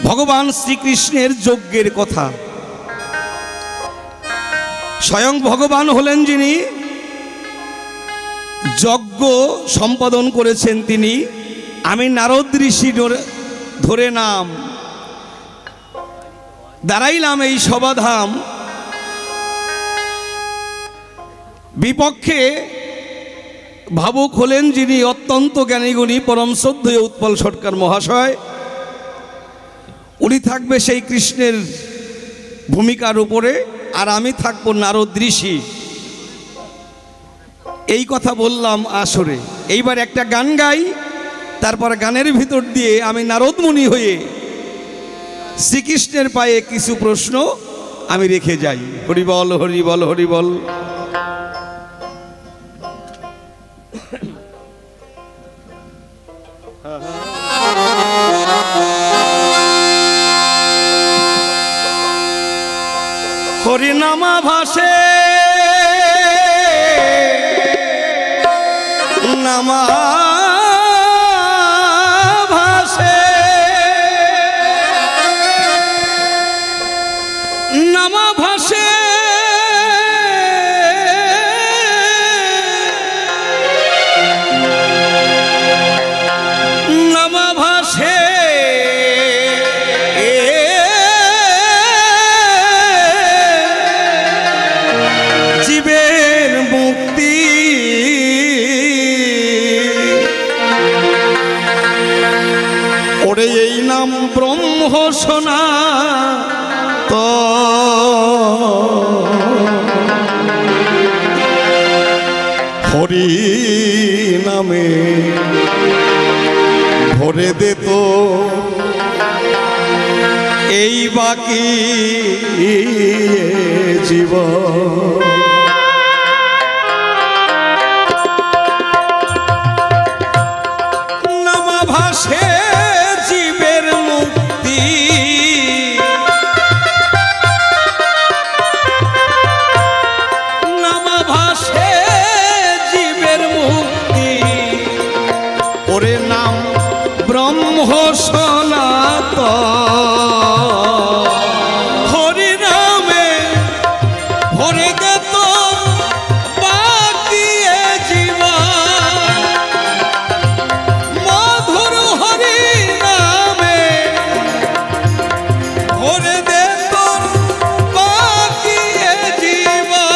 ভগবান শ্রীকৃষ্ণের যজ্ঞের কথা। স্বয়ং ভগবান হলেন যিনি যজ্ঞ সম্পাদন করেছেন তিনি। আমি নারদ ঋষি ধরে নাম দাঁড়াইলাম এই সভাধাম। বিপক্ষে ভাবুক হলেন যিনি অত্যন্ত জ্ঞানীগুণী পরম শ্রদ্ধেয় উৎপল সরকার মহাশয়। উনি থাকবে সেই কৃষ্ণের ভূমিকার উপরে, আর আমি থাকবো নারদ ঋষি। এই কথা বললাম আসরে। এইবার একটা গান গাই, তারপর গানের ভিতর দিয়ে আমি নারদ মুনি হয়ে শ্রীকৃষ্ণের পায়ে কিছু প্রশ্ন আমি রেখে যাই। হরিবল হরিবল হরিবল। হরিনামা ভাসে নামা ভাসে নামা ভাসে নামা ভাসে জীবের মুক্তি ওরে এই নাম ব্রহ্ম সোনা তো হরি নামে ভরে দে তো এই বাকি জীবন। নামা ভাসে জীবের মুক্তি নামা ভাসে জীবের মুক্তি ওরে নাম ব্রহ্ম সনাতন। হরি নামে ভরে দে তোর বাকি জীবন। মধুর হরি নামে ভরে দে তোর বাকি জীবন।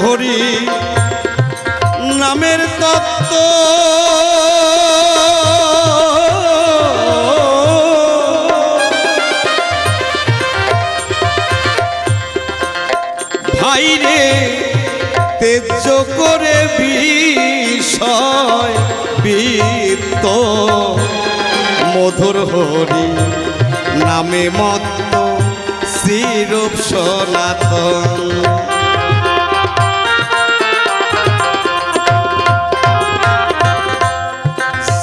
হরি নামের তত্ত্ব ভাইরে তেজ করে বিষয় বৃত্ত মধুর হরি নামে মত্ত শ্রীরূপ সনাতন।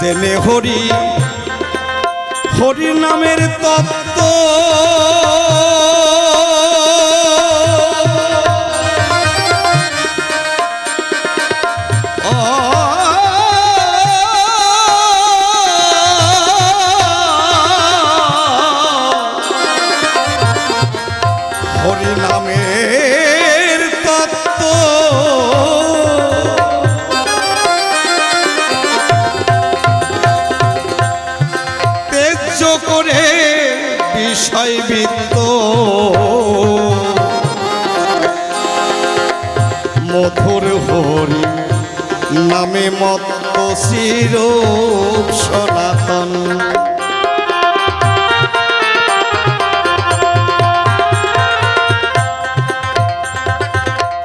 জেনে হরি হরি নামের তত্ত্ব হরি নামের তত্ত্ব করে বিষয় বৃত্ত নামে মত্ত চিরূপ সনাতন।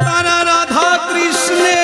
তারা রাধা কৃষ্ণে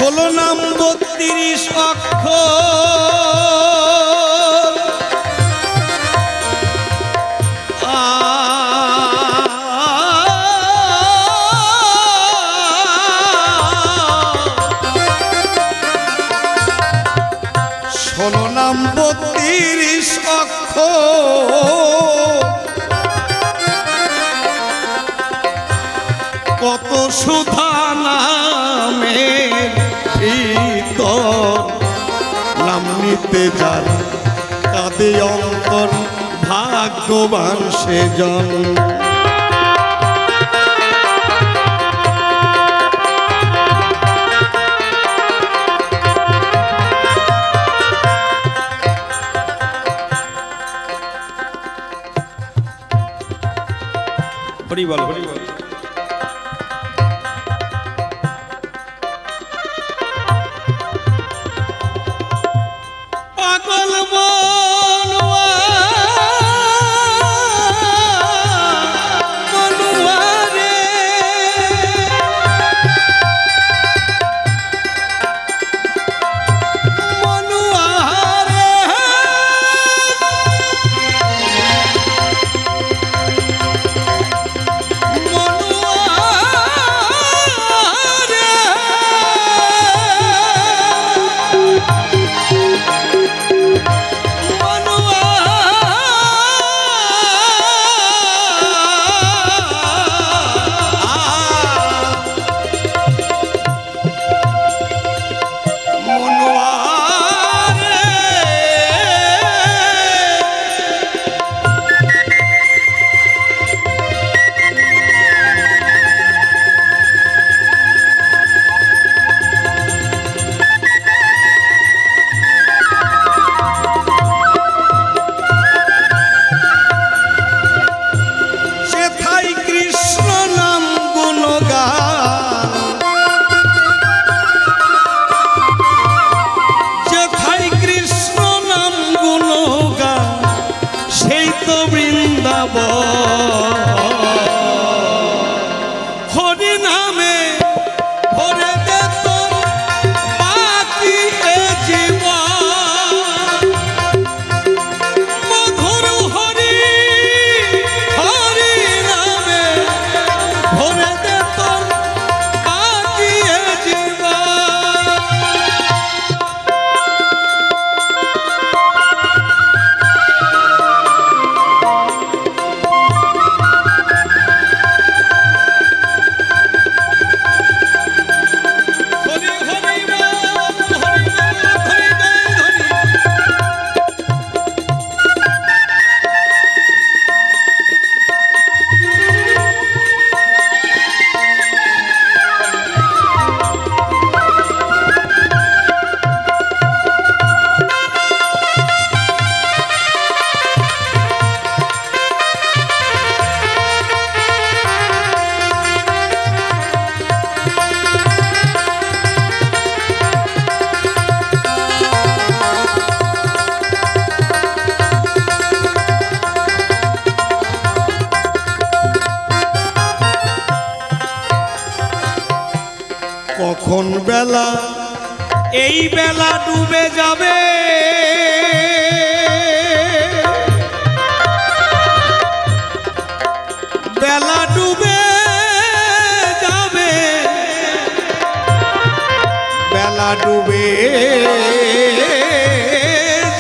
ষোলো নাম 32 অক্ষর। ষোলো নাম 32 অক্ষর। কত সুধা নামের ভিতর, নাম নিতে যার কাঁদে অন্তর, ভাগ্যবান সেজন। হরি বল, হরি বল। পাগল কখন বেলা এই বেলা ডুবে যাবে, বেলা ডুবে যাবে, বেলা ডুবে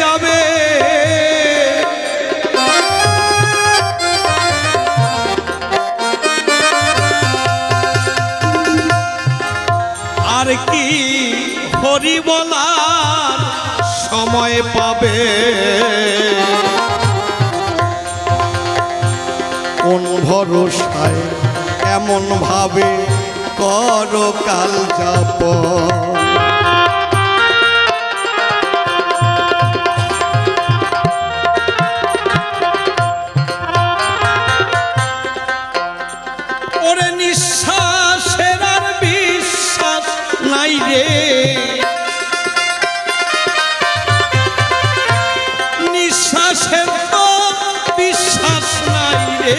যাবে। আর কি হরি বলার সময় পাবে, কোন ভরসায় এমন ভাবে করো কাল যাপন। ওরে নিঃশ্বাসের আর বিশ্বাস নাই রে, নিঃশ্বাসের তো বিশ্বাস নাই রে।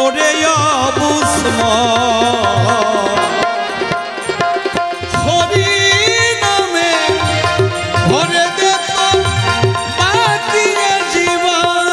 ওরে অবুঝমন হরি নামে ভরে দে তোর বাকি জীবন।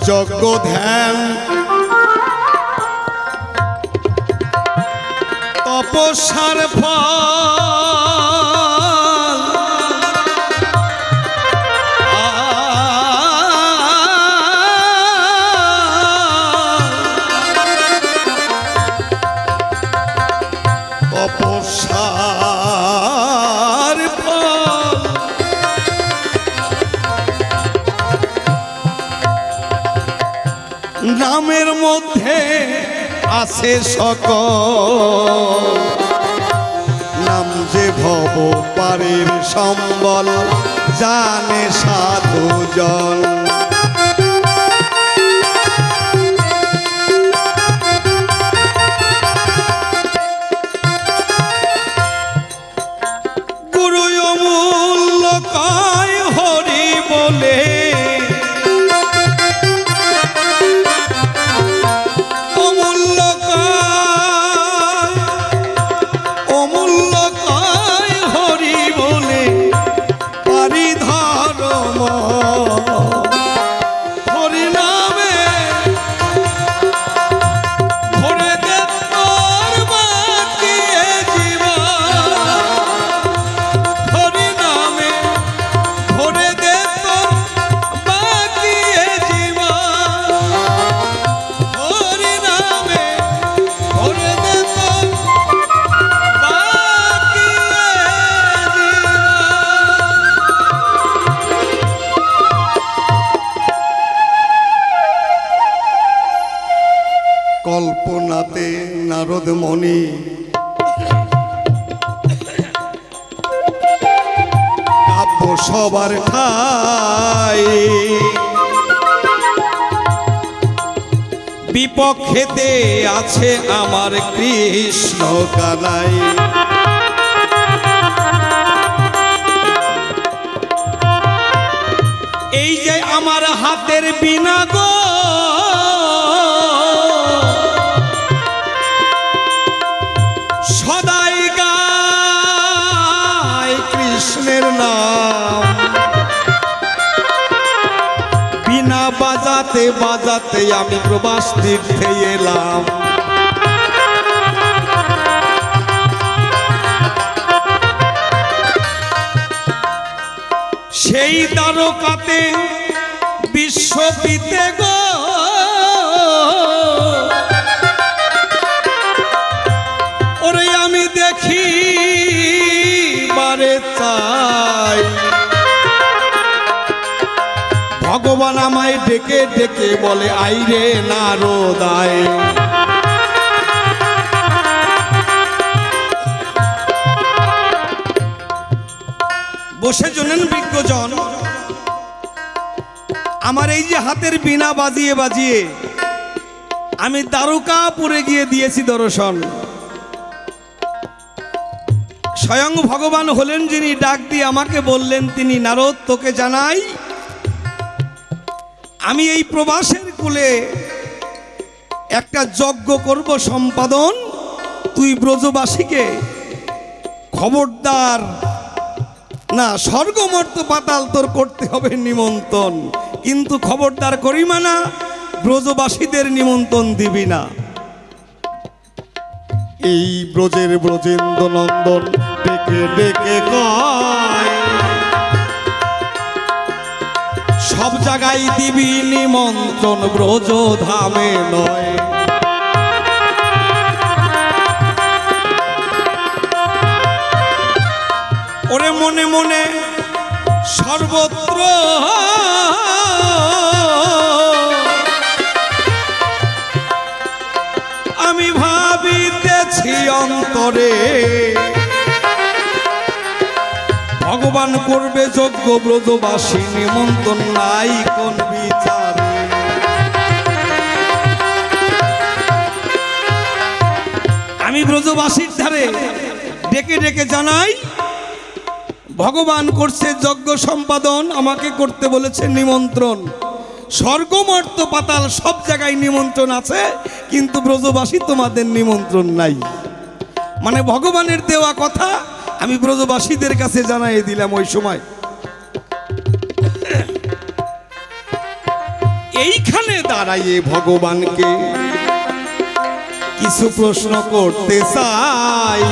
যজ্ঞ ধ্যান তপস্যার ফল, তপস্যার ফল নামের মধ্যে আছে সকল। নাম যে ভব পারের সম্বল জানে সাধুজন। গুরু অমূল্য কয় হরি বলে, কল্পনাতে নারদ মণি কাব্য সবার ঠাই, বিপক্ষেতে আছে আমার কৃষ্ণ কানাই। এই যে আমার হাতের বিনা গো সদাই গায় কৃষ্ণের নাম, বিনা বাজাতে বাজাতে আমি প্রবাস তীর্থে এলাম। সেই দ্বারকাতে বিশ্বপিতে গো ওরে আমি দেখি বারে চাই ভগবান আমায় ডেকে ডেকে বলে আইরে নারদায় বসে জনেন বিজ্ঞজন আমার এই যে হাতের বীণা বাজিয়ে বাজিয়ে আমি দ্বারকাপুরে গিয়ে দিয়েছি দর্শন স্বয়ং ভগবান হলেন যিনি ডাক দিয়ে আমাকে বললেন তিনি নারদ তোকে জানাই আমি এই প্রবাসের কুলে একটা যজ্ঞ করব সম্পাদন তুই ব্রজবাসীকে খবরদার না স্বর্গমর্ত পাতাল তোর করতে হবে নিমন্ত্রণ কিন্তু খবরদার করিমা না ব্রজবাসীদের নিমন্ত্রণ দিবি না এই ব্রজের ব্রজেন্দ্র নন্দন ডেকে ডেকে কয় সব জায়গায় দিবি নিমন্ত্রণ ব্রজ ধামে নয় ওরে মনে মনে সর্বত্র আমি ভাবিতেছি অন্তরে ভগবান করবে যজ্ঞ ব্রজবাসী নিমন্ত্রণ নাই কোন বিচারে আমি ব্রজবাসীর ধারে ডেকে ডেকে জানাই ভগবান করছে যজ্ঞ সম্পাদন আমাকে করতে বলেছে নিমন্ত্রণ স্বর্গমর্ত পাতাল সব জায়গায় নিমন্ত্রণ আছে কিন্তু ব্রজবাসী তোমাদের নিমন্ত্রণ নাই মানে ভগবানের দেওয়া কথা আমি ব্রজবাসীদের কাছে জানাই দিলাম ওই সময় এইখানে দাঁড়াইয়ে ভগবানকে কিছু প্রশ্ন করতে চাই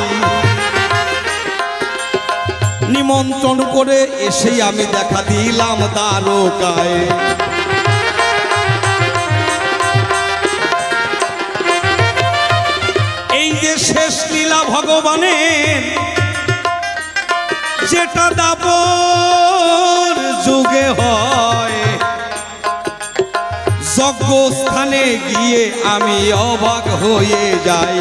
নিমন্ত্রণ করে এসেই আমি দেখা দিলাম দ্বারকায় এই যে শেষ লীলা ভগবানের যেটা দাপর যুগে হয় যজ্ঞ স্থানে গিয়ে আমি অবাক হয়ে যাই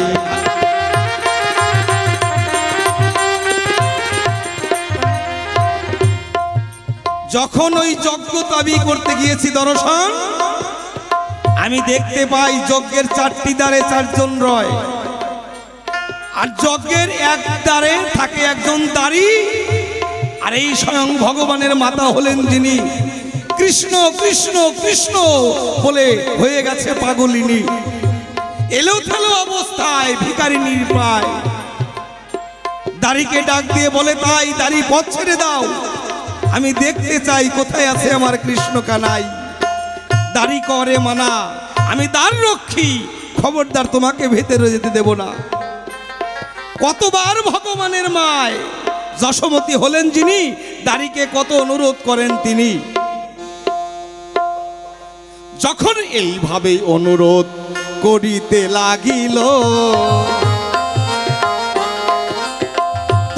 যখন ওই যজ্ঞ দাবি করতে গিয়েছি দর্শন আমি দেখতে পাই যজ্ঞের চারটি দ্বারে চারজন রয় আর যজ্ঞের এক দ্বারে থাকে একজন দাঁড়ি আর এই স্বয়ং ভগবানের মাতা হলেন যিনি কৃষ্ণ কৃষ্ণ কৃষ্ণ বলে হয়ে গেছে পাগলিনী এলো থেলো অবস্থায় ভিখারিনীর প্রায় দাড়িকে ডাক দিয়ে বলে তাই দাড়ি পথ ছেড়ে দাও আমি দেখতে চাই কোথায় আছে আমার কৃষ্ণ কানাই দাড়ি করে মানা আমি দ্বার রক্ষী খবরদার তোমাকে ভেতরে যেতে দেব না কতবার ভগবানের মায় যশোমতী হলেন যিনি দাড়িকে কত অনুরোধ করেন তিনি যখন এইভাবে অনুরোধ করিতে লাগিল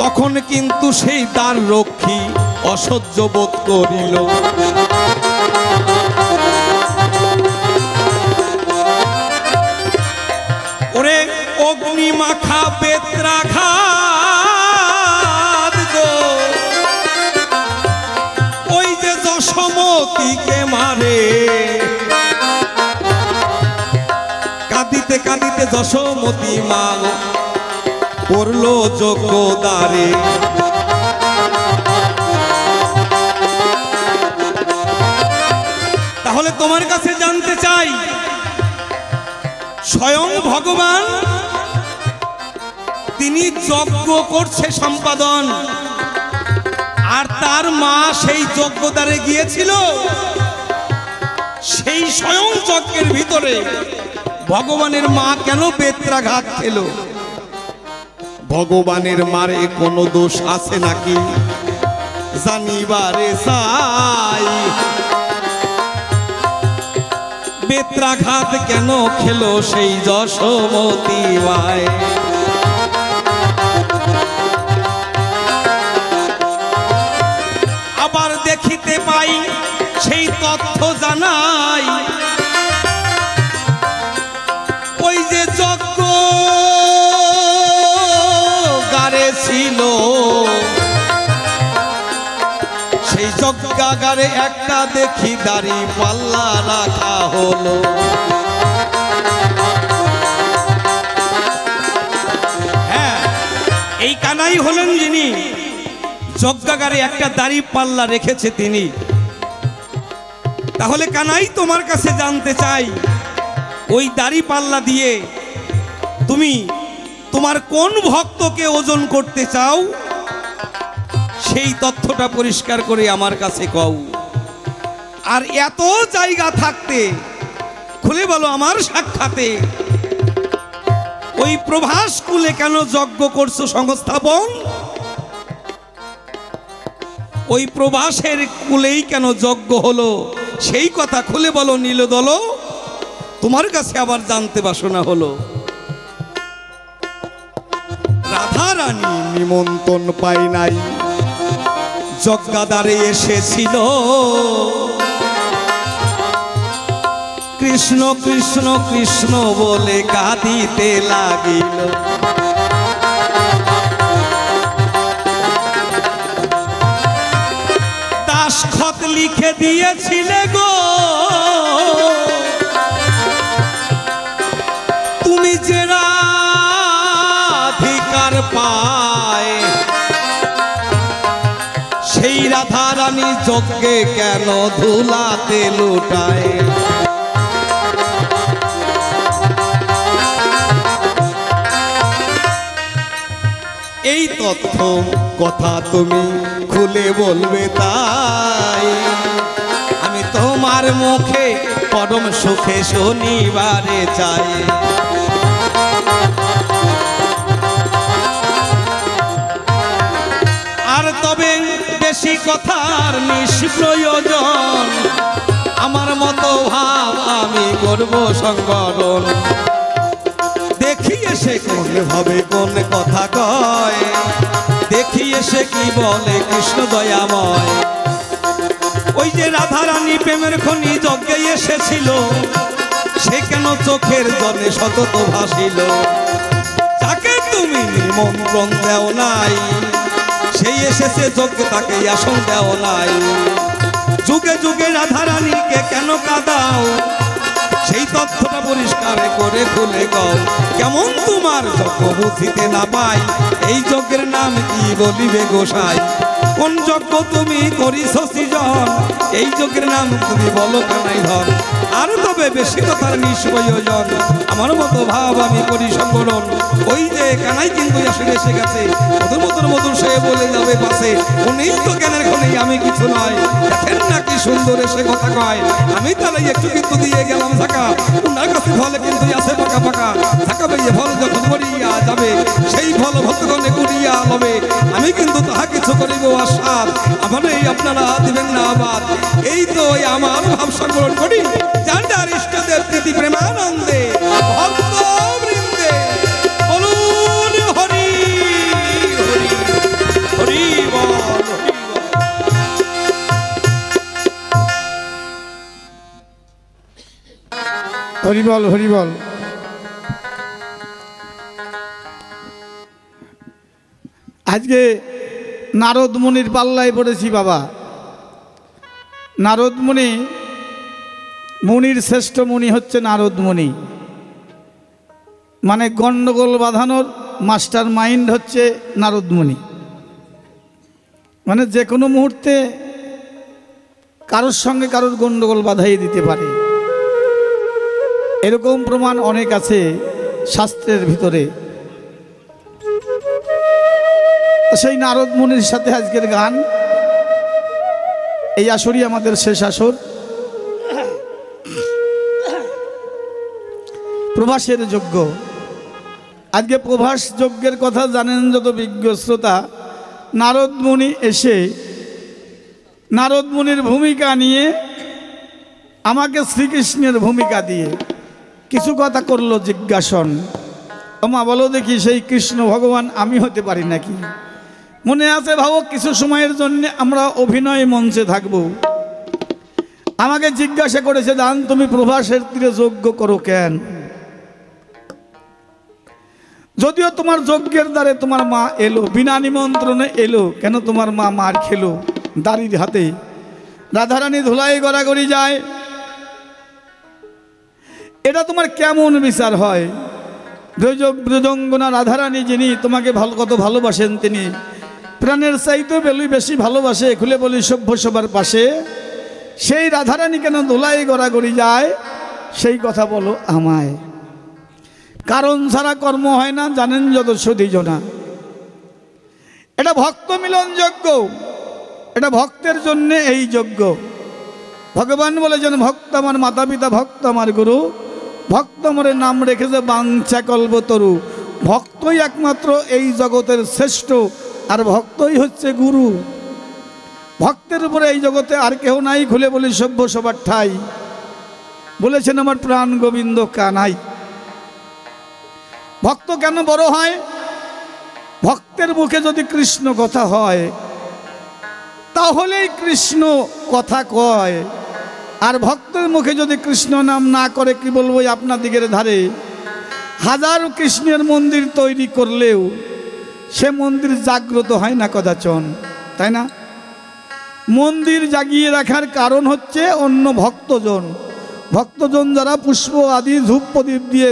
তখন কিন্তু সেই দ্বার রক্ষী অসহ্য বোধ করিল ওরে অগ্নি মাখা বেত্রাঘাত গো ওই যে যশোমতীকে মারে কাঁদিতে কাঁদিতে যশোমতী মা পড়ল যজ্ঞ দ্বারে তাহলে তোমার কাছে জানতে চাই স্বয়ং ভগবান তিনি যজ্ঞ করছে সম্পাদন আর তার মা সেই যজ্ঞদ্বারে গিয়েছিল সেই স্বয়ং যজ্ঞের ভিতরে ভগবানের মা কেন বেত্রাঘাত খেল ভগবানের মারে কোনো দোষ আছে নাকি জানিবারে চাই বেত্রাঘাত কেন খেলো সেই যশোমতী মায়। আবার দেখিতে পাই সেই তথ্য জানাই ওই যে যজ্ঞ গারে ছিল সেই যজ্ঞাগারে একটা দেখি দাড়ি পাল্লা রাখা হলো। হ্যাঁ, এই কানাই হলেন যিনি যজ্ঞাগারে একটা দাড়ি পাল্লা রেখেছে তিনি। তাহলে কানাই তোমার কাছে জানতে চাই ওই দাড়ি পাল্লা দিয়ে তুমি তোমার কোন ভক্তকে ওজন করতে চাও সেই তথ্যটা পরিষ্কার করে আমার কাছে কও। আর এত জায়গা থাকতে খুলে বলো আমার সাক্ষাতে ওই প্রভাস কুলে কেন যজ্ঞ করছো সংস্থাপন? ওই প্রভাসের কুলেই কেন যজ্ঞ হলো সেই কথা খুলে বলো নীলদল, তোমার কাছে আবার জানতে বাসনা হলো। রাধারানী নিমন্ত্রণ পাই নাই যজ্ঞাদারে এসেছিল কৃষ্ণ কৃষ্ণ কৃষ্ণ বলে কাঁদিতে লাগিল। দাসখত লিখে দিয়েছিলে গো তুমি যে রাধিকার পায় সেই রাধারানী যজ্ঞে কেন ধুলাতে লুটায়। এই তথ্য কথা তুমি খুলে বলবে তাই আমি তোমার মুখে পরম সুখে শনিবারে চাই। আর তবে বেশি কথার নিষ্প্রয়োজন আমার মতো ভাব আমি করব সংবরণ। দেখি এসে কোন ভাবে কোন কথা কয় দেখি এসে কি বলে কৃষ্ণ দয়াময়। ওই যে রাধারানী প্রেমের খনি যজ্ঞে এসেছিল সে কেন চোখের জলে সতত ভাসিল। যাকে তুমি নিমন্ত্রণ দেও নাই সেই এসেছে যজ্ঞে তাকে আসন দেও নাই। যুগে যুগে রাধারানীকে কেন কাঁদাও সেই তথ্যটা পরিষ্কার করে খুলে গাও। কেমন তোমার যজ্ঞ বুঝিতে না পাই এই যজ্ঞের নাম কি বলিবে গোসাই। কোন যজ্ঞ তুমি করিস সৃজন এই যজ্ঞের নাম তুমি বলো কানাই ধন। আর তবে বেশি কথার নিষ্প্রয়োজন আমার মতো ভাব আমি করি সংবরণ। ওই যে কানাই কিন্তু আসলে এসে গেছে মধুর মধুর মধুর সে বলে যাবে পাশে উনিই তো জ্ঞানের খনেই আমি কিছু নয়। দেখেন না কি সুন্দর এসে কথা কয় আমি তারাই একটু কিন্তু দিয়ে গেলাম ঝাঁকা উনার কাছে ফলে কিন্তু আছে পাকা পাকা ঝাঁকা বেরিয়ে ফল যখন করিয়া যাবে সেই ফল ভক্তগণে কুড়িয়া লবে। আমি কিন্তু তাহা কিছু করিব আশাদ আমার এই আপনারা দিবেন না আবাদ। এই তো আমার ভাব সংগ্রহণ করি জান্ডার ইষ্টদেব প্রীতি প্রেমানন্দে ভক্ত বৃন্দে বলুন হরি হরি হরি বল হরি বল হরি বল। আজকে নারদ মুনির পাল্লায় পড়েছি বাবা। নারদ মুনি মুনির শ্রেষ্ঠ মুনি হচ্ছে নারদ মুনি, মানে গণ্ডগোল বাঁধানোর মাস্টার মাইন্ড হচ্ছে নারদ মুনি। মানে যে কোনো মুহূর্তে কারোর সঙ্গে কারোর গণ্ডগোল বাঁধাইয়ে দিতে পারে, এরকম প্রমাণ অনেক আছে শাস্ত্রের ভিতরে। সেই নারদ মুনির সাথে আজকের গান। এই আসরই আমাদের শেষ আসর। প্রভাসের যজ্ঞ। আজকে প্রভাস যজ্ঞের কথা জানেন যত বিজ্ঞ শ্রোতা। নারদ মুনি এসে নারদ মুনির ভূমিকা নিয়ে আমাকে শ্রীকৃষ্ণের ভূমিকা দিয়ে কিছু কথা করলো জিজ্ঞাসন। ওমা বলো দেখি, সেই কৃষ্ণ ভগবান আমি হতে পারি নাকি? মনে আছে ভাবো, কিছু সময়ের জন্য আমরা অভিনয় মঞ্চে থাকব। আমাকে জিজ্ঞাসা করেছে, দান তুমি প্রভাসের তীরে যজ্ঞ করো কেন? যদিও তোমার যজ্ঞের দ্বারে তোমার মা এলো, বিনা নিমন্ত্রণে এলো, কেন তোমার মা মার খেলো দাড়ির হাতে? রাধারানী ধুলাই গড়াগড়ি যায়, এটা তোমার কেমন বিচার হয়? ব্রজঙ্গনা রাধারানী যিনি তোমাকে কত ভালোবাসেন, তিনি প্রাণের চাইতেও বেশি ভালোবাসে, খুলে বলি সভ্য সবার পাশে, সেই রাধারানী কেন ধুলাই গড়াগড়ি যায়? সেই কথা বলো আমায়। কারণ ছাড়া কর্ম হয় না, জানেন যত সদীজনা। এটা ভক্ত মিলন যজ্ঞ, এটা ভক্তের জন্য এই যজ্ঞ। ভগবান বলেছেন, ভক্ত আমার মাতা পিতা, ভক্ত আমার গুরু, ভক্ত মরে নাম রেখেছে বাঞ্ছা কল্পতরু। ভক্তই একমাত্র এই জগতের শ্রেষ্ঠ, আর ভক্তই হচ্ছে গুরু। ভক্তের উপরে এই জগতে আর কেউ নাই, খুলে বলি সভ্য সবার ঠাই। বলেছেন আমার প্রাণ গোবিন্দ কানাই। ভক্ত কেন বড় হয়? ভক্তের মুখে যদি কৃষ্ণ কথা হয় তাহলেই কৃষ্ণ কথা কয়, আর ভক্তের মুখে যদি কৃষ্ণ নাম না করে, কি বলবো, আপনার দিকের ধারে হাজার কৃষ্ণের মন্দির তৈরি করলেও সে মন্দির জাগ্রত হয় না কদাচন, তাই না? মন্দির জাগিয়ে রাখার কারণ হচ্ছে অন্য ভক্তজন। ভক্তজন যারা পুষ্প আদি ধূপ প্রদীপ দিয়ে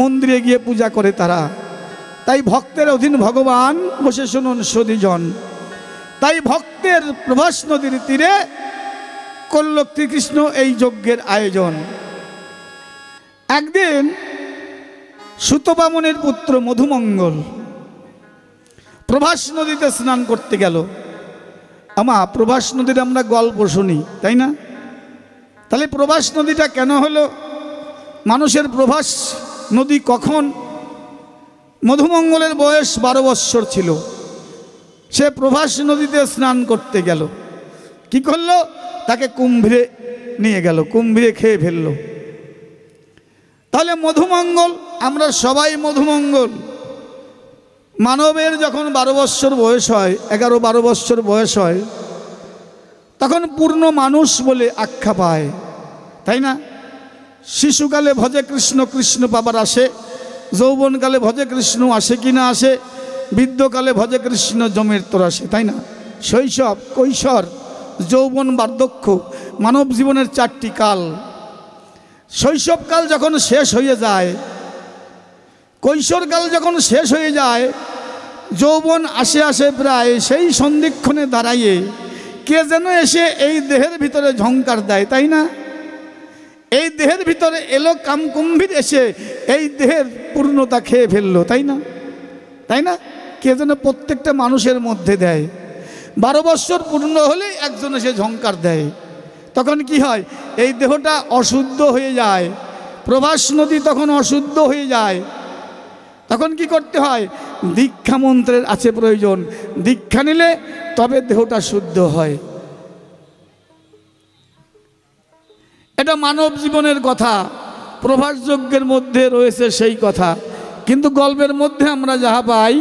মন্দিরে গিয়ে পূজা করে তারা। তাই ভক্তের অধীন ভগবান, বসে শুনুন সদীজন। তাই ভক্তের প্রভাস নদীর তীরে করল শ্রীকৃষ্ণ এই যজ্ঞের আয়োজন। একদিন সুতবামনের পুত্র মধুমঙ্গল প্রভাস নদীতে স্নান করতে গেল। প্রভাস নদীর আমরা গল্প শুনি, তাই না? তাহলে প্রভাস নদীটা কেন হলো? মানুষের প্রভাস নদী কখন? মধুমঙ্গলের বয়স 12 বৎসর ছিল। সে প্রভাস নদীতে স্নান করতে গেল। কি করলো? তাকে কুম্ভীরে নিয়ে গেল, কুম্ভীরে খেয়ে ফেলল। তাহলে মধুমঙ্গল, আমরা সবাই মধুমঙ্গল। মানবের যখন 12 বৎসর বয়স হয়, 11-12 বৎসর বয়স হয়, তখন পূর্ণ মানুষ বলে আখ্যা পায়, তাই না? শিশুকালে ভজে কৃষ্ণ, কৃষ্ণ পাবার আসে। যৌবনকালে ভজে কৃষ্ণ, আসে কি না আসে। বৃদ্ধকালে ভজে কৃষ্ণ, জমের তোর আসে, তাই না? শৈশব, কৈশোর, যৌবন, বার্ধক্য, মানব জীবনের 4টি কাল। শৈশবকাল যখন শেষ হয়ে যায়, কৈশোরকাল যখন শেষ হয়ে যায়, যৌবন আসে প্রায়, সেই সন্ধিক্ষণে দাঁড়াইয়ে কে যেন এসে এই দেহের ভিতরে ঝংকার দেয়, তাই না? এই দেহের ভিতরে এলো কামকুম্ভীর, এসে এই দেহের পূর্ণতা খেয়ে ফেললো, তাই না? তাই না? কে যেন প্রত্যেকটা মানুষের মধ্যে দেয়। 12 বৎসর পূর্ণ হলে একজন এসে ঝংকার দেয়। তখন কি হয়? এই দেহটা অশুদ্ধ হয়ে যায়। প্রভাস নদী তখন অশুদ্ধ হয়ে যায়। তখন কি করতে হয়? দীক্ষা মন্ত্রের আছে প্রয়োজন। দীক্ষা নিলে তবে দেহটা শুদ্ধ হয়। এটা মানব জীবনের কথা, প্রভাস যজ্ঞের মধ্যে রয়েছে সেই কথা। কিন্তু গল্পের মধ্যে আমরা যাহা পাই,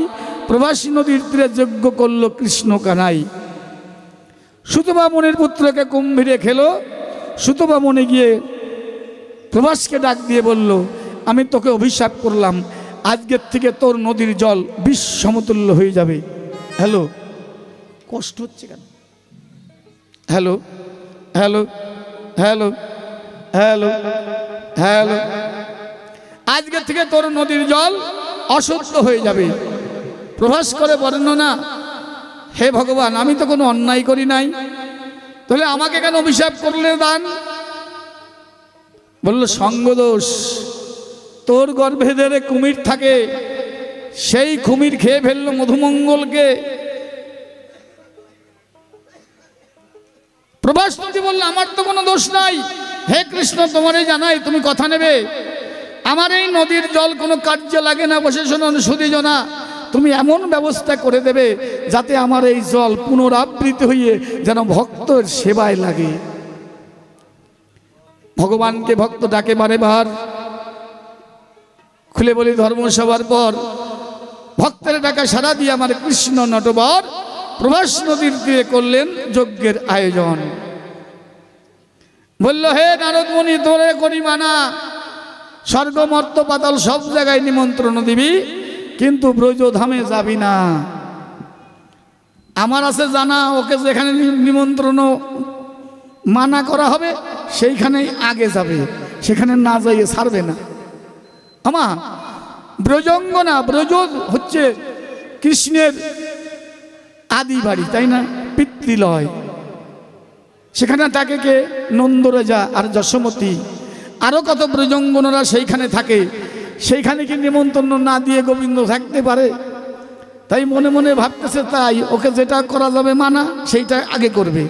প্রভাসী নদীর তীরে যজ্ঞ করল কৃষ্ণ কানাই। সুতবামনের পুত্রকে কুম্ভীরে খেলো। সুতবামনে গিয়ে প্রভাসকে ডাক দিয়ে বলল, আমি তোকে অভিশাপ করলাম, আজকের থেকে তোর নদীর জল বিষ সমতুল্য হয়ে যাবে। হ্যালো, কষ্ট হচ্ছে কেন? Hello hello hello hello hello, আজকের থেকে তোর নদীর জল অশুদ্ধ হয়ে যাবে। প্রভাস করে বর্ণনা, হে ভগবান, আমি তো কোনো অন্যায় করি নাই, তাহলে আমাকে কেন অভিশাপ করলে দান? বলল, সঙ্গদোষ। তোর গর্ভে ধরে কুমির থাকে, সেই কুমির খেয়ে ফেললো মধুমঙ্গলকে। প্রভাস নদী বলল, আমার তো কোনো দোষ নাই। হে কৃষ্ণ, তোমারই জানাই, তুমি কথা নেবে। আমার এই নদীর জল কোনো কার্যে লাগে না। বসে শুনুন সুধীজনা, তুমি এমন ব্যবস্থা করে দেবে যাতে আমার এই জল পুনরাবৃত্তি হয়ে যেন ভক্তের সেবায় লাগে। ভগবানকে ভক্ত ডাকে বারে বার। খুলে বলি ধর্মসভার পর ভক্তের ডাকা সারা দিয়ে আমার কৃষ্ণ নটবর প্রভাস নদীর তীরে করলেন যজ্ঞের আয়োজন। বলল, হে নারদ মুনি, তোরে করি মানা, স্বর্গ মর্ত পাতাল সব জায়গায় নিমন্ত্রণ দিবি, কিন্তু ব্রজধামে যাবি না। আমার আছে জানা, ওকে যেখানে নিমন্ত্রণ মানা করা হবে সেইখানেই আগে যাবে, সেখানে না যাইয়ে ছাড়বে না। আমার ব্রজঙ্গনা, ব্রজ হচ্ছে কৃষ্ণের আদি বাড়ি, তাই না? পিতৃলয়। সেখানে তাকে কে নন্দরাজা আর যশোমতী আরও কত ব্রজঙ্গনরা সেইখানে থাকে। সেইখানে কি নিমন্ত্রণ না দিয়ে গোবিন্দ থাকতে পারে? তাই মনে মনে ভাবতেছে, তাই ওকে যেটা করা যাবে মানা সেইটা আগে করবে।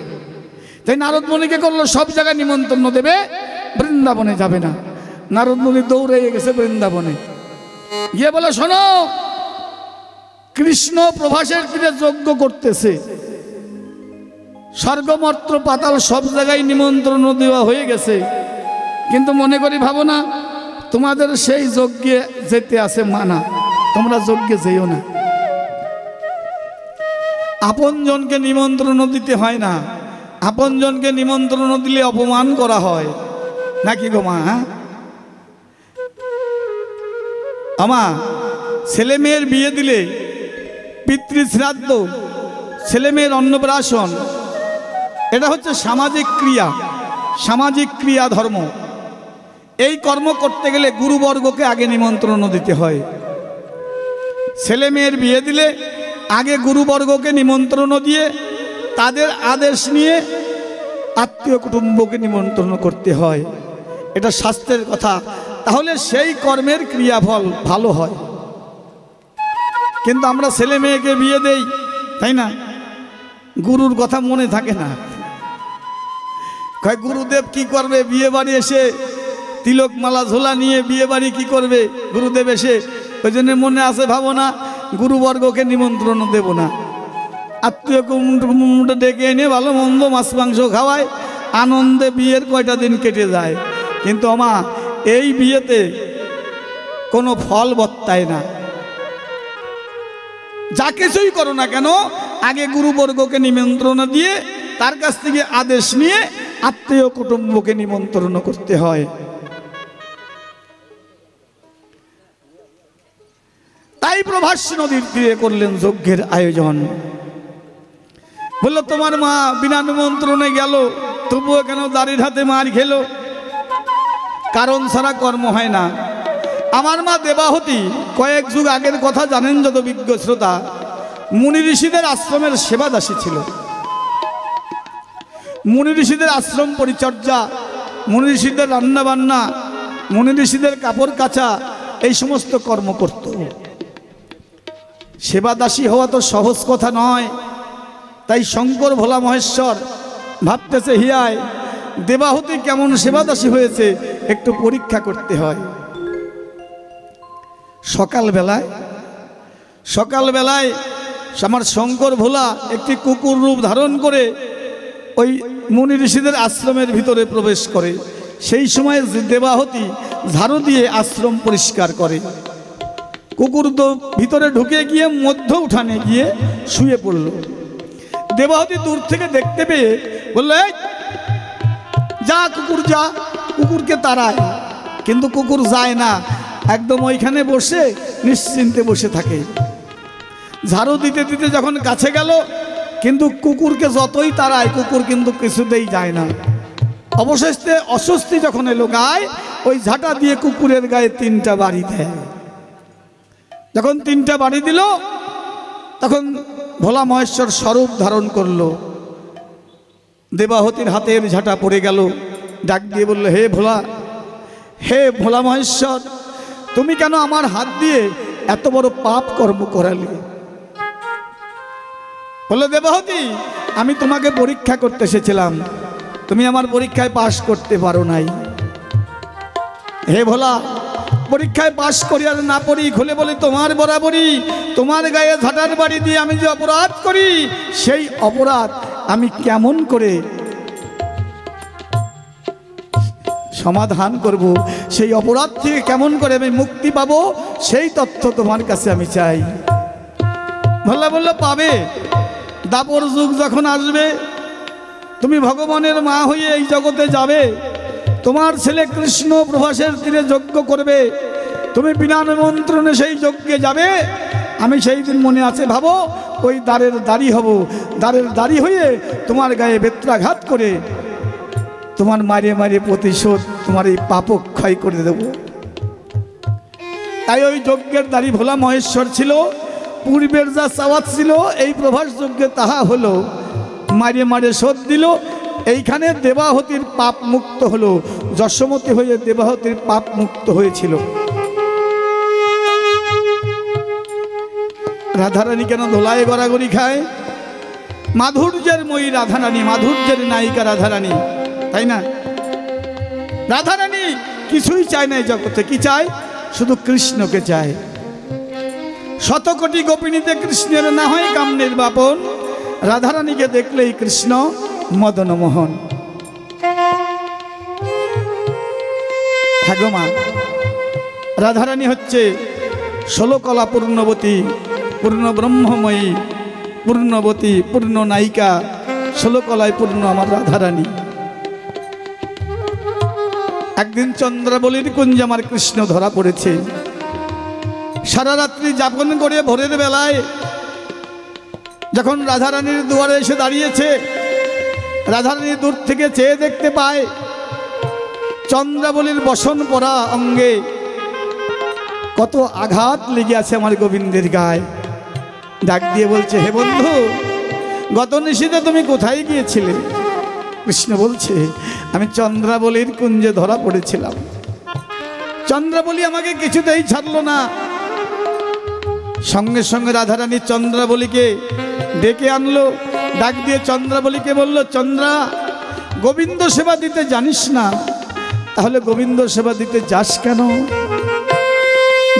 তাই নারদ মুনিকে করলো সব জায়গায় নিমন্ত্রণ দেবে, বৃন্দাবনে যাবে না। নারদ মুনি দৌড়ে গেছে বৃন্দাবনে, গিয়ে বলে, শোনো, কৃষ্ণ প্রভাসের তীরে যজ্ঞ করতেছে, স্বর্গমর্ত পাতাল সব জায়গায় নিমন্ত্রণ দেওয়া হয়ে গেছে, কিন্তু মনে করি ভাবো না তোমাদের সেই যজ্ঞে যেতে আছে মানা, তোমরা যজ্ঞে যেও না। আপনজনকে নিমন্ত্রণ দিতে হয় না, আপনজনকে নিমন্ত্রণ দিলে অপমান করা হয় নাকি গো মা? আমা ছেলে মেয়ের বিয়ে দিলে পিতৃশ্রাদ্ধ, ছেলে মেয়ের অন্নপ্রাশন, এটা হচ্ছে সামাজিক ক্রিয়া, সামাজিক ক্রিয়া ধর্ম। এই কর্ম করতে গেলে গুরুবর্গকে আগে নিমন্ত্রণ দিতে হয়। ছেলে মেয়ের বিয়ে দিলে আগে গুরুবর্গকে নিমন্ত্রণ দিয়ে তাদের আদেশ নিয়ে আত্মীয় কুটুম্বকে নিমন্ত্রণ করতে হয়, এটা শাস্ত্রের কথা। তাহলে সেই কর্মের ক্রিয়াফল ভালো হয়। কিন্তু আমরা ছেলে মেয়েকে বিয়ে দেই, তাই না? গুরুর কথা মনে থাকে না। গুরুদেব কি করবে বিয়ে বাড়ি এসে, তিলক মালা ঝোলা নিয়ে বিয়ে বাড়ি কি করবে গুরুদেব এসে? ওই জন্য মনে আছে, ভাবো না গুরুবর্গকে নিমন্ত্রণ দেব না। আত্মীয় কুটুম্বকে ডেকে এনে ভালো মন্দ মাছ মাংস খাওয়ায়, আনন্দে বিয়ের কয়টা দিন কেটে যায়। কিন্তু আমা এই বিয়েতে কোনো ফল বর্তায় না। যা কিছুই করো না কেন, আগে গুরুবর্গকে নিমন্ত্রণ দিয়ে তার কাছ থেকে আদেশ নিয়ে আত্মীয় কুটুম্বকে নিমন্ত্রণ করতে হয়। তাই প্রভাস নদীর তীরে করলেন যজ্ঞের আয়োজন। বলল, তোমার মা বিনা নিমন্ত্রণে গেল, তবুও কেন দাড়ির হাতে মার খেলো? কারণ ছাড়া কর্ম হয় না। আমার মা দেবাহতী কয়েক যুগ আগের কথা জানেন যত বিজ্ঞ শ্রোতা, মুনি ঋষিদের আশ্রমের সেবাদাসী ছিল। মুনি ঋষিদের আশ্রম পরিচর্যা, মুনি ঋষিদের রান্নাবান্না, মুনি ঋষিদের কাপড় কাচা, এই সমস্ত কর্ম করত। সেবাদাসী হওয়া তো সহজ কথা নয়। তাই শঙ্কর ভোলা মহেশ্বর ভাবতেছে, হিয়ায় দেবাহুতি কেমন সেবাদাসী হয়েছে একটু পরীক্ষা করতে হয়। সকালবেলায় আমার শঙ্কর ভোলা একটি কুকুর রূপ ধারণ করে ওই মুনি ঋষিদের আশ্রমের ভিতরে প্রবেশ করে। সেই সময় দেবাহুতি ঝাড়ু দিয়ে আশ্রম পরিষ্কার করে। কুকুর তো ভিতরে ঢুকে গিয়ে মধ্য উঠানে গিয়ে শুয়ে পড়ল। দেবাহুতি দূর থেকে দেখতে পেয়ে বলল, যা কুকুর যা, কুকুরকে তাড়ায়। কিন্তু কুকুর যায় না, একদম ওইখানে বসে নিশ্চিন্তে বসে থাকে। ঝাড়ু দিতে দিতে যখন কাছে গেল, কিন্তু কুকুরকে যতই তাড়ায় কুকুর কিন্তু কিছুতেই যায় না। অবশেষে অস্বস্তি যখন এলো গায়ে, ওই ঝাঁটা দিয়ে কুকুরের গায়ে 3টা বাড়ি দেয়। যখন 3টা বাড়ি দিল, তখন ভোলা মহেশ্বর স্বরূপ ধারণ করলো। দেবাহতির হাতের ঝাঁটা পড়ে গেল। ডাক দিয়ে বলল, হে ভোলা মহেশ্বর, তুমি কেন আমার হাত দিয়ে এত বড় পাপ কর্ম করালে? বলল, দেবাহতি, আমি তোমাকে পরীক্ষা করতে এসেছিলাম, তুমি আমার পরীক্ষায় পাশ করতে পারো নাই। হে ভোলা, পরীক্ষায় পাশ করি আর না পড়ি, খুলে বলি তোমার বরাবরই, তোমার গায়ে ঝাঁটার বাড়ি দিয়ে আমি যে অপরাধ করি, সেই অপরাধ আমি কেমন করে সমাধান করব, সেই অপরাধ থেকে কেমন করে আমি মুক্তি পাবো, সেই তথ্য তোমার কাছে আমি চাই। ভোলা বলল পাবে, দাপর যুগ যখন আসবে, তুমি ভগবানের মা হয়ে এই জগতে যাবে, তোমার ছেলে কৃষ্ণ প্রভাসের তীরে যজ্ঞ করবে, তুমি বিনা নিমন্ত্রণে সেই যজ্ঞে যাবে। আমি সেই দিন মনে আছে ভাবো, ওই দ্বারের দাড়ি হব, দ্বারের দাড়ি হয়ে তোমার গায়ে বেত্রাঘাত করে তোমার মারিয়ে মারিয়ে প্রতিশোধ তোমার এই পাপ ক্ষয় করে দেব। তাই ওই যজ্ঞের দাড়ি ভোলা মহেশ্বর ছিল, পূর্বের যা চাওয়াত ছিল এই প্রভাস যজ্ঞে তাহা হলো, মারিয়ে মারিয়ে শোধ দিল। এইখানে দেবাহতির পাপ মুক্ত হলো, যশোমতী হয়ে দেবাহতির পাপ মুক্ত হয়েছিল। রাধারানী কেন ধোলায় গড়াগড়ি খায়? মাধুর্যের মই রাধারানী, মাধুর্যের নায়িকা রাধারানী, তাই না? রাধারানী কিছুই চায় না এই জগতে, কি চায়? শুধু কৃষ্ণকে চায়। শতকোটি গোপিনীতে কৃষ্ণের না হয় কাম নির্বাপন, রাধারানীকে দেখলেই কৃষ্ণ মদনমোহন। হ্যাঁ গো মা, রাধারানী হচ্ছে 16 কলা পূর্ণবতী, পূর্ণ ব্রহ্মময়ী, পূর্ণবতী, পূর্ণ নায়িকা, 16 কলায় পূর্ণ আমার রাধারানী। একদিন চন্দ্রাবলীর কুঞ্জে আমার কৃষ্ণ ধরা পড়েছে। সারা রাত্রি যাপন করে ভোরের বেলায় যখন রাধারানীর দুয়ারে এসে দাঁড়িয়েছে, রাধারানী দূর থেকে চেয়ে দেখতে পায় চন্দ্রাবলীর বসন পরা অঙ্গে কত আঘাত লেগে আছে আমার গোবিন্দের গায়ে। ডাক দিয়ে বলছে, হে বন্ধু, গত নিশীতে তুমি কোথায় গিয়েছিলে? কৃষ্ণ বলছে, আমি চন্দ্রাবলীর কুঞ্জে ধরা পড়েছিলাম। চন্দ্রাবলী আমাকে কিছুতেই ছাড়লো না। সঙ্গে সঙ্গে রাধারানী চন্দ্রাবলীকে ডেকে আনলো, ডাক দিয়ে চন্দ্রাবলীকে বলল, চন্দ্রা, গোবিন্দ সেবা দিতে জানিস না, তাহলে গোবিন্দ সেবা দিতে যাস কেন?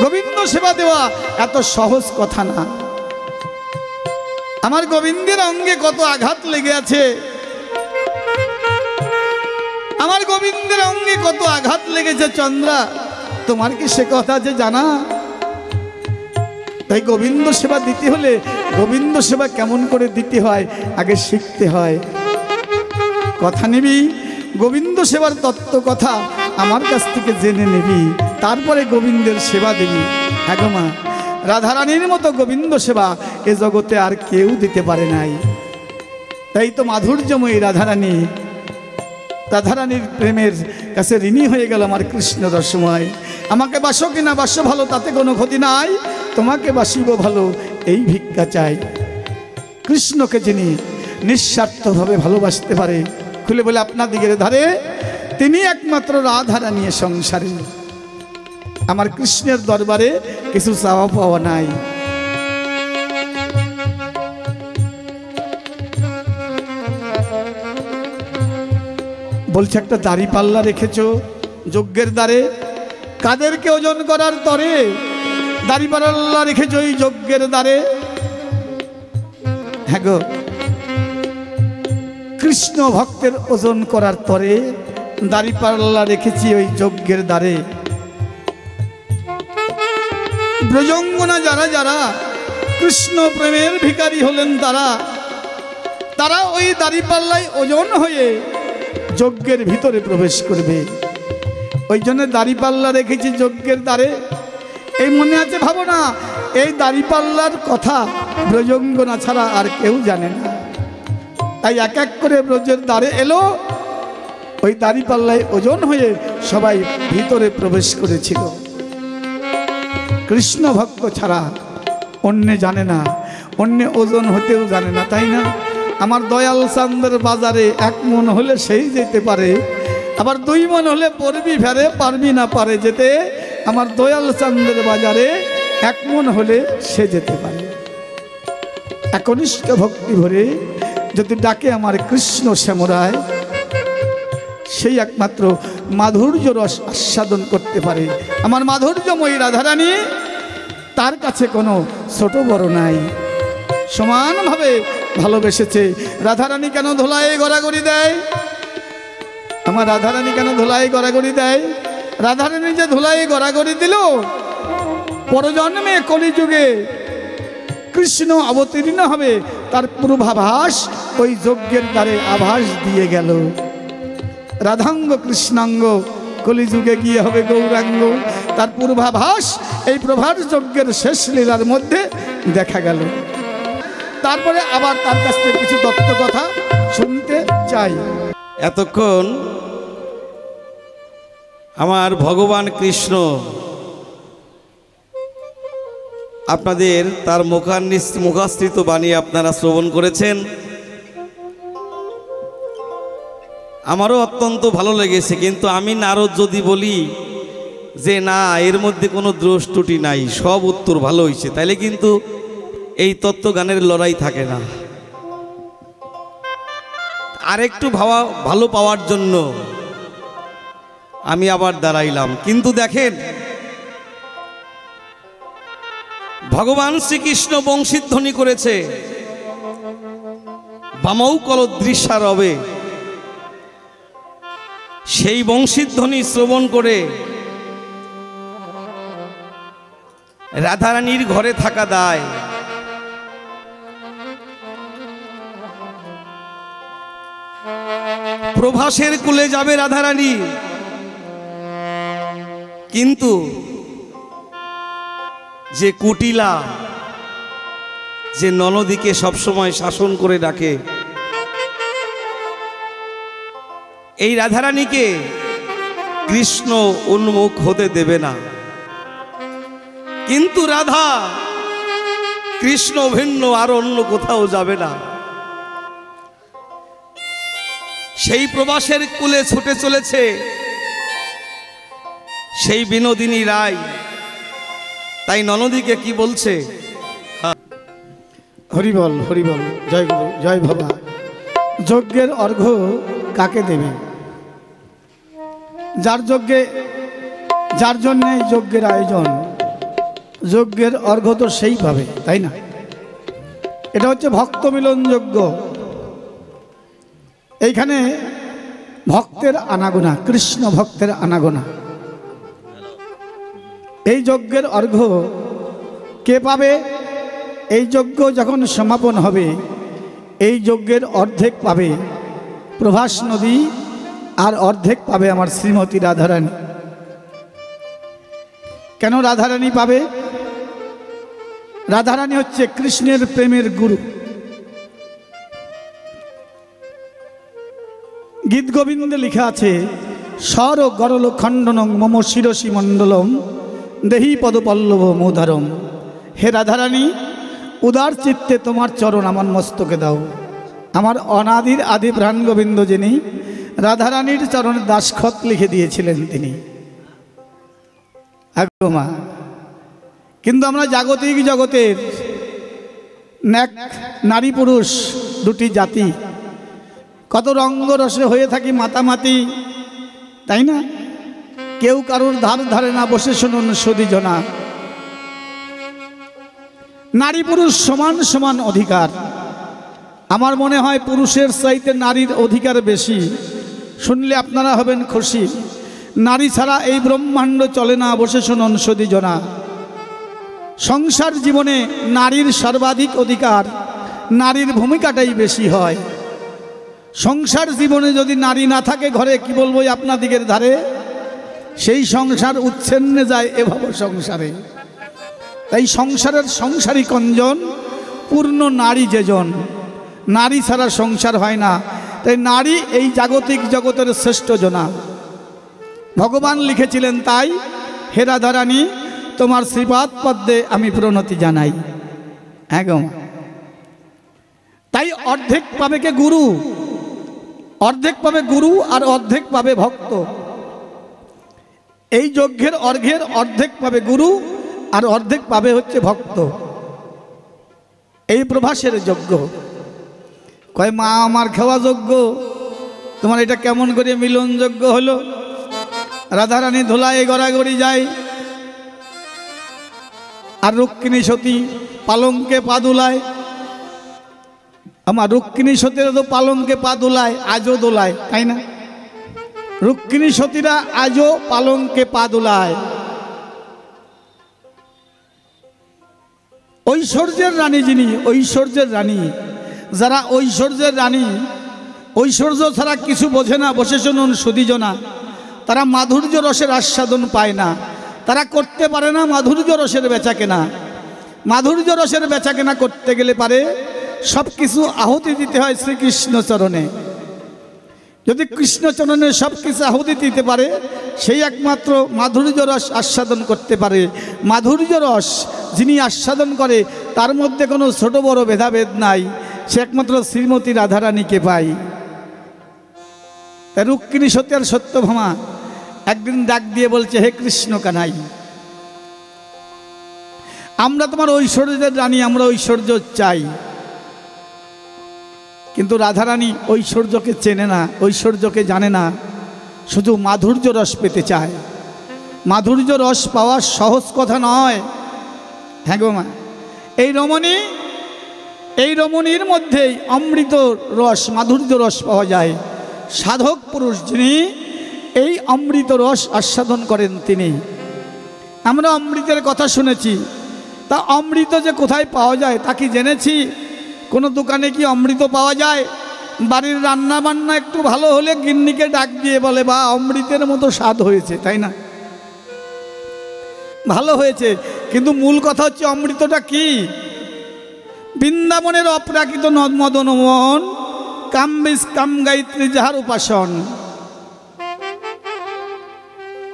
গোবিন্দ সেবা দেওয়া এত সহজ কথা না। আমার গোবিন্দের অঙ্গে কত আঘাত লেগে আছে, আমার গোবিন্দের অঙ্গে কত আঘাত লেগেছে চন্দ্রা, তোমার কি সে কথা যে জানা? তাই গোবিন্দ সেবা দিতে হলে গোবিন্দ সেবা কেমন করে দিতে হয় আগে শিখতে হয়। কথা নিবি, গোবিন্দ সেবার তত্ত্ব কথা আমার কাছ থেকে জেনে নিবি, তারপরে গোবিন্দের সেবা দিবি। হ্যাঁ গো মা, রাধারানীর মতো গোবিন্দ সেবা এ জগতে আর কেউ দিতে পারে নাই। তাই তো মাধুর্যময়ী রাধারানী, রাধারানীর প্রেমের কাছে ঋণী হয়ে গেল আমার কৃষ্ণ রসময়। আমাকে বাসো কিনা বাসো ভালো, তাতে কোনো ক্ষতি নাই, তোমাকে বাসিব ভালো এই ভিক্ষা চাই। কৃষ্ণকে যিনি নিঃস্বার্থভাবে ভালোবাসতে পারে, খুলে বলে আপনার দিকের ধারে, তিনি একমাত্র রাধারানী সংসারে। আমার কৃষ্ণের দরবারে কিছু চাওয়া পাওয়া নাই। বলছে একটা দাড়ি পাল্লা রেখেছো যজ্ঞের দ্বারে, কাদেরকে ওজন করার তরে দাড়ি পাল্লা রেখেছো এই যজ্ঞের দ্বারে? হ্যাঁ গো, কৃষ্ণ ভক্তের ওজন করার তরে দাড়ি পাল্লা রেখেছি ওই যজ্ঞের দ্বারে। ব্রজঙ্গনা যারা যারা কৃষ্ণ প্রেমের ভিখারি হলেন, তারা তারা ওই দাড়ি পাল্লায় ওজন হয়ে যজ্ঞের ভিতরে প্রবেশ করবে। ওই জন্য দাড়ি পাল্লা রেখেছি যজ্ঞের দ্বারে। এই মনে আছে ভাবো না, এই দাড়ি পাল্লার কথা ব্রজঙ্গনা ছাড়া আর কেউ জানে না। তাই এক এক করে ব্রজের দ্বারে এলো, ওই দাড়ি পাল্লায় ওজন হয়ে সবাই ভিতরে প্রবেশ করেছিল। কৃষ্ণ ভক্ত ছাড়া অন্য জানে না, অন্য ওজন হতেও জানে না, তাই না? আমার দয়াল চান্দের বাজারে 1 মন হলে সেই যেতে পারে, আবার 2 মন হলে পড়বি ফেরে, পারবি না পারে যেতে। আমার দয়াল চান্দের বাজারে 1 মন হলে সে যেতে পারে। একনিষ্ঠ ভক্তি ভরে যদি ডাকে আমার কৃষ্ণ শ্যামরায়, সেই একমাত্র মাধুর্য রস আস্বাদন করতে পারে। আমার মাধুর্যময়ী রাধারানী, তার কাছে কোনো ছোট বড় নাই, সমানভাবে ভালোবেসেছে। রাধারানী কেন ধোলায় গড়াগড়ি দেয়? আমার রাধারানী কেন ধোলায় গড়াগড়ি দেয়? রাধারানী যে ধোলায় গড়াগড়ি দিল, পরজন্মে কলিযুগে কৃষ্ণ অবতীর্ণ হবে তার পূর্বাভাস ওই যজ্ঞের দ্বারে আভাস দিয়ে গেল। রাধাঙ্গ কৃষ্ণাঙ্গ কলিযুগে গিয়ে হবে গৌরাঙ্গ, তার পূর্বাভাস এই প্রভার যজ্ঞের শেষ লীলার মধ্যে দেখা গেল। তারপরে আবার তার কাছ থেকে কিছু তত্ত্ব কথা শুনতে চাই। এতক্ষণ আমার ভগবান কৃষ্ণ আপনাদের তার মুখাশ্রিত বাণী আপনারা শ্রবণ করেছেন। আমারও অত্যন্ত ভালো লেগেছে, কিন্তু আমি নারদ যদি বলি যে না এর মধ্যে কোনো দোষ ত্রুটি নাই, সব উত্তর ভালো হয়েছে, তাইলে কিন্তু এই তত্ত্বগানের লড়াই থাকে না। আরেকটু ভালো পাওয়ার জন্য আমি আবার দাঁড়াইলাম। কিন্তু দেখেন, ভগবান শ্রীকৃষ্ণ বংশীধ্বনি করেছে, বামৌ কলদৃশ্যা রবে। সেই বংশীধ্বনি শ্রবণ করে রাধারানীর ঘরে থাকা দায়। প্রভাসের কুলে যাবে রাধারানী, কিন্তু যে কুটিলা, যে ননদীকে সবসময় শাসন করে রাখে, এই রাধারানীকে কৃষ্ণ উন্মুখ হতে দেবে না। কিন্তু রাধা কৃষ্ণ ভিন্ন আর অন্য কোথাও যাবে না। সেই প্রবাসের কুলে ছুটে চলেছে সেই বিনোদিনী রায়। তাই ননদীকে কি বলছে? হরিবল হরিবল, জয় গুরু, জয় বাবা। যজ্ঞের অর্ঘ্য কাকে দেবে? যার জন্যে যজ্ঞের আয়োজন, যজ্ঞের অর্ঘ্য তো সেই পাবে, তাই না? এটা হচ্ছে ভক্ত মিলন যজ্ঞ। এইখানে ভক্তের আনাগোনা, কৃষ্ণ ভক্তের আনাগোনা। এই যজ্ঞের অর্ঘ্য কে পাবে? এই যজ্ঞ যখন সমাপন হবে, এই যজ্ঞের অর্ধেক পাবে প্রভাস নদী, আর অর্ধেক পাবে আমার শ্রীমতী রাধারানী। কেন রাধারানী পাবে? রাধারানী হচ্ছে কৃষ্ণের প্রেমের গুরু। গীত গোবিন্দে লেখা আছে, স্বর গরল খণ্ডনং মম শিরসি মণ্ডলম দেহি পদপল্লব মোদারম। হে রাধারানী, উদার চিত্তে তোমার চরণ আমার মস্তকে দাও। আমার অনাদির আদি প্রাণ গোবিন্দ যিনি রাধারানীর চরণে দাসখত লিখে দিয়েছিলেন তিনি। মা, কিন্তু আমরা জাগতিক জগতের নারী পুরুষ দুটি জাতি, কত রঙ্গরসে হয়ে থাকি মাতামাতি, তাই না? কেউ কারোর ধার ধারে না, বসে শুনুন সদীজনা। নারী পুরুষ সমান সমান অধিকার। আমার মনে হয় পুরুষের চাইতে নারীর অধিকার বেশি। শুনলে আপনারা হবেন খুশি। নারী ছাড়া এই ব্রহ্মাণ্ড চলে না, বসে শুনুন সদীজনা। সংসার জীবনে নারীর সর্বাধিক অধিকার, নারীর ভূমিকাটাই বেশি হয়। সংসার জীবনে যদি নারী না থাকে ঘরে, কি বলবো আপনাদিগের ধারে, সেই সংসার উচ্ছন্নে যায় এভাবে সংসারে। তাই সংসারের সংসারী কঞ্জন, পূর্ণ নারী যেজন। নারী ছাড়া সংসার হয় না। তাই নারী এই জাগতিক জগতের শ্রেষ্ঠ জনা। ভগবান লিখেছিলেন তাই, হে রাধারানী তোমার শ্রীপাদ পদ্মে আমি প্রণতি জানাই। একদম। তাই অর্ধেক পাবে কে? গুরু। অর্ধেক পাবে গুরু আর অর্ধেক পাবে ভক্ত। এই যজ্ঞের অর্ঘ্যের অর্ধেক পাবে গুরু আর অর্ধেক পাবে হচ্ছে ভক্ত। এই প্রভাসের যজ্ঞ। কয় মা, আমার খাওয়া যজ্ঞ, তোমার এটা কেমন করে মিলন যজ্ঞ হলো? রাধারানী ধুলায় গড়াগড়ি যায়, আর রুক্মিণী সতী পালঙ্কে পা দুলায়। আমার রুক্মিণী সতীরা তো পালঙ্কে পা দুলায়, আজও দোলায়, তাই না? রুক্মিণী সতীরা আজও পালঙ্কে পা দুলায়। ঐশ্বর্যের রানী যিনি, ঐশ্বর্যের রানী, যারা ঐশ্বর্যের রানী, ঐশ্বর্য ছাড়া কিছু বোঝে না, বসে শুনুন সুধীজনা, তারা মাধুর্য রসের আস্বাদন পায় না, তারা করতে পারে না মাধুর্য রসের বেচাকেনা। মাধুর্য রসের বেচাকেনা করতে গেলে পারে সব কিছু আহুতি দিতে হয় শ্রীকৃষ্ণ চরণে। যদি কৃষ্ণচরণে সব কিছু আহুতি দিতে পারে, সেই একমাত্র মাধুর্য রস আস্বাদন করতে পারে। মাধুর্য রস যিনি আস্বাদন করে, তার মধ্যে কোনো ছোট বড় ভেদাভেদ নাই, সে একমাত্র শ্রীমতী রাধারানীকে পাই। রুক্মিণী সতী আর সত্যভামা একদিন ডাক দিয়ে বলছে, হে কৃষ্ণ কানাই, আমরা তোমার ঐশ্বর্যের রানী, আমরা ঐশ্বর্য চাই। কিন্তু রাধারানী ঐশ্বর্যকে চেনে না, ঐশ্বর্যকে জানে না, শুধু মাধুর্য রস পেতে চায়। মাধুর্য রস পাওয়া সহজ কথা নয়। হ্যাঁ গো মা, এই রমণীর মধ্যেই অমৃত রস, মাধুর্য রস পাওয়া যায়। সাধক পুরুষ যিনি এই অমৃত রস আস্বাদন করেন তিনি। আমরা অমৃতের কথা শুনেছি, তা অমৃত যে কোথায় পাওয়া যায় তা কি জেনেছি? কোনো দোকানে কি অমৃত পাওয়া যায়? বাড়ির রান্না বান্না একটু ভালো হলে গিন্নিকে ডাক দিয়ে বলে, বা অমৃতের মতো স্বাদ হয়েছে, তাই না? ভালো হয়েছে, কিন্তু মূল কথা হচ্ছে অমৃতটা কি? বৃন্দাবনের অপ্রাকৃত নদ মদন মোহন, কামবিস কাম গায়ত্রী যাহার উপাসন।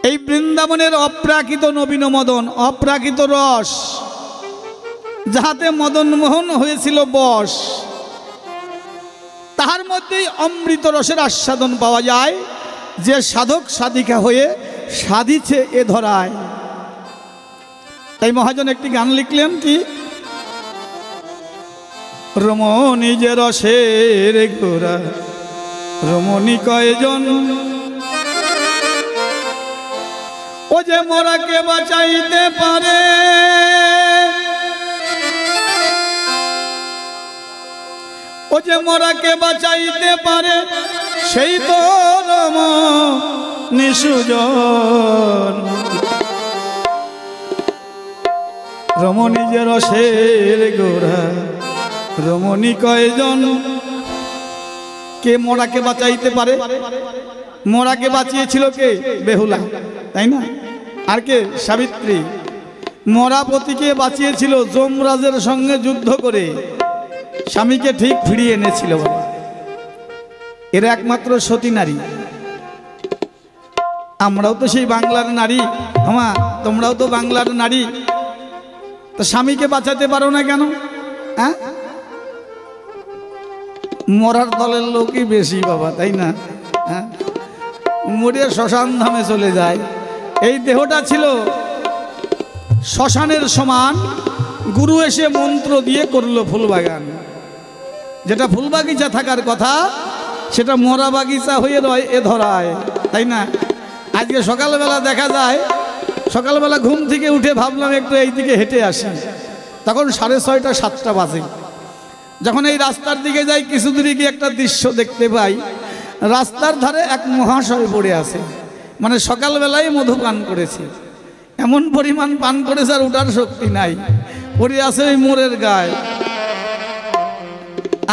এই বৃন্দাবনের অপ্রাকৃত নবীন মদন, অপ্রাকৃত রস, যাহাতে মদন মোহন হয়েছিল বশ, তাহার মধ্যেই অমৃত রসের আস্বাদন পাওয়া যায়, যে সাধক সাধিকা হয়ে সাধিছে এ ধরায়। তাই মহাজন একটি গান লিখলেন, কি রমণী যে রসের গোরা, রমণী কয়জন, ও যে মোরাকে বাঁচাইতে পারে, ও যে মোরাকে বাঁচাইতে পারে, সেই তো রমণী সুজন। রমণী যে রসের গোরা, রমণী কয়জন। কে মোরাকে বাঁচাইতে পারে? মোরাকে বাঁচিয়েছিল কে? বেহুলা, তাই না? আর কে? সাবিত্রী। মরাপতিকে বাঁচিয়েছিল যমরাজের সঙ্গে যুদ্ধ করে, স্বামীকে ঠিক ফিরিয়ে এনেছিল। এরা একমাত্র সতী নারী। আমরাও তো সেই বাংলার নারী, আমা তোমরাও তো বাংলার নারী, তো স্বামীকে বাঁচাতে পারো না কেন? হ্যাঁ, মরার দলের লোকই বেশি বাবা, তাই না? হ্যাঁ, মরে শ্মশান ধামে চলে যায়। এই দেহটা ছিল শ্মশানের সমান, গুরু এসে মন্ত্র দিয়ে করলো ফুলবাগান। যেটা ফুলবাগিচা থাকার কথা, সেটা মরা বাগিচা হয়ে রয় এ ধরায়, তাই না? আজকে সকালবেলা দেখা যায়, সকালবেলা ঘুম থেকে উঠে ভাবলাম একটু এই দিকে হেঁটে আসি, তখন 6:30 7টা বাজে। যখন এই রাস্তার দিকে যাই, কিছু দূরে গিয়ে একটা দৃশ্য দেখতে পাই, রাস্তার ধারে এক মহাশয় পড়ে আছে, মানে সকালবেলায় মধু পান করেছে, এমন পরিমাণ পান করেছে আর ওঠার শক্তি নাই, পড়ে আছে ওই মোড়ের গায়ে।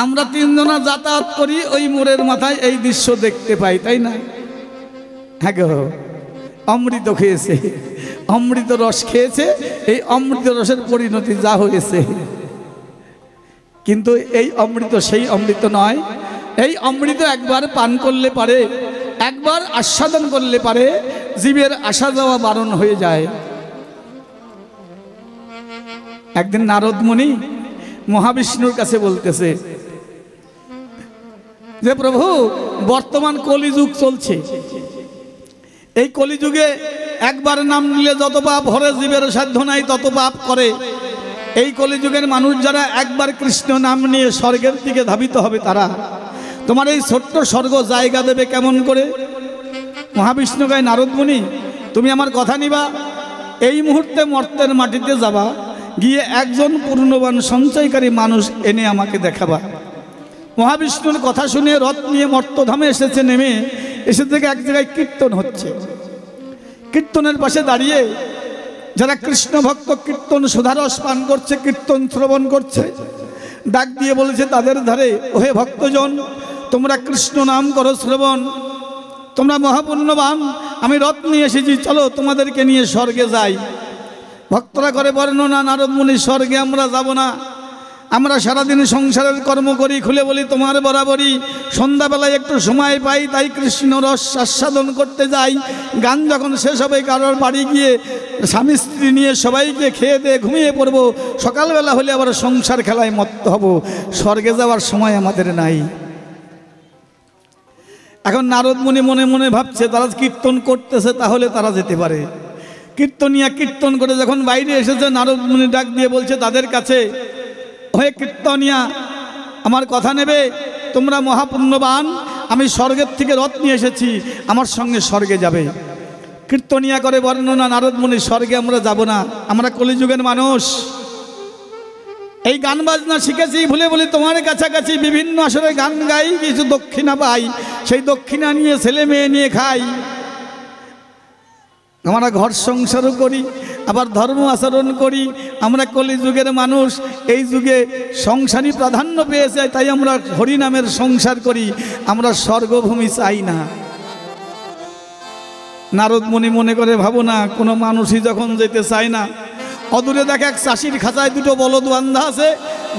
আমরা 3 জনা যাতায়াত করি, ওই মোড়ের মাথায় এই দৃশ্য দেখতে পাই, তাই না? হ্যাঁ গো, অমৃত খেয়েছে, অমৃত রস খেয়েছে, এই অমৃত রসের পরিণতি যা হয়েছে। কিন্তু এই অমৃত সেই অমৃত নয়। এই অমৃত একবার পান করলে পারে, একবার আস্বাদন করলে পারে, জীবের আসা যাওয়া বারণ হয়ে যায়। একদিন নারদ মুনি মহাবিষ্ণুর কাছে বলতেছে যে, প্রভু বর্তমান কলিযুগ চলছে, এই কলিযুগে একবার নাম নিলে যত পাপ হরে, জীবের সাধ্য নাই তত পাপ করে। এই কলিযুগের মানুষ যারা একবার কৃষ্ণ নাম নিয়ে স্বর্গের দিকে ধাবিত হবে, তারা তোমার এই ছোট্ট স্বর্গ জায়গা দেবে কেমন করে? মহাবিষ্ণু কয়, নারদ মুনি তুমি আমার কথা নিবা, এই মুহূর্তে মর্তের মাটিতে যাবা, গিয়ে একজন পূর্ণবান সঞ্চয়কারী মানুষ এনে আমাকে দেখাবা। মহাবিষ্ণুর কথা শুনে রথ নিয়ে মর্তধামে এসেছে, নেমে এসে থেকে এক জায়গায় কীর্তন হচ্ছে। কীর্তনের পাশে দাঁড়িয়ে যারা কৃষ্ণ ভক্ত কীর্তন সুধারস পান করছে, কীর্তন শ্রবণ করছে, ডাক দিয়ে বলেছে তাদের ধারে, ওহে ভক্তজন, তোমরা কৃষ্ণ নাম করো শ্রবণ, তোমরা মহাপুণ্যবান, আমি রথ নিয়ে এসেছি, চলো তোমাদেরকে নিয়ে স্বর্গে যাই। ভক্তরা করে বর্ণনা, নারদ মুনি স্বর্গে আমরা যাব না, আমরা সারাদিন সংসারের কর্ম করি, খুলে বলি তোমার বরাবরই, সন্ধ্যাবেলায় একটু সময় পাই, তাই কৃষ্ণ রস আস্বাদন করতে যাই। গান যখন শেষ হবে কারোর বাড়ি গিয়ে স্বামী স্ত্রী নিয়ে সবাইকে খেয়ে দিয়ে ঘুমিয়ে পড়বো, সকালবেলা হলে আবার সংসার খেলায় মত্ত হব, স্বর্গে যাওয়ার সময় আমাদের নাই। এখন নারদ মুনি মনে মনে ভাবছে তারা কীর্তন করতেছে, তাহলে তারা যেতে পারে। কীর্তনিয়া কীর্তন করে যখন বাইরে এসেছে, নারদ মুনি ডাক দিয়ে বলছে তাদের কাছে, হয়ে কীর্তনিয়া আমার কথা নেবে, তোমরা মহাপুণ্যবান, আমি স্বর্গের থেকে রথ নিয়ে এসেছি, আমার সঙ্গে স্বর্গে যাবে। কীর্তনিয়া করে বর্ণনা, নারদ মুনি স্বর্গে আমরা যাব না, আমরা কলিযুগের মানুষ, এই গান বাজনা শিখেছি, ভুলে বলি তোমার কাছাকাছি বিভিন্ন আসরে গান গাই, কিছু দক্ষিণা পাই, সেই দক্ষিণা নিয়ে ছেলে মেয়ে নিয়ে খাই, আমরা ঘর সংসারও করি, আবার ধর্ম আচরণ করি, আমরা কলিযুগের মানুষ, এই যুগে সংসারই প্রাধান্য পেয়েছে, তাই আমরা হরিনামের সংসার করি, আমরা স্বর্গভূমি চাই না। নারদ মুনি মনে করে, ভাবো না, কোনো মানুষই যখন যেতে চায় না, অদূরে দেখে এক চাষির খাঁচায় দুটো বলদ বান্ধা আছে,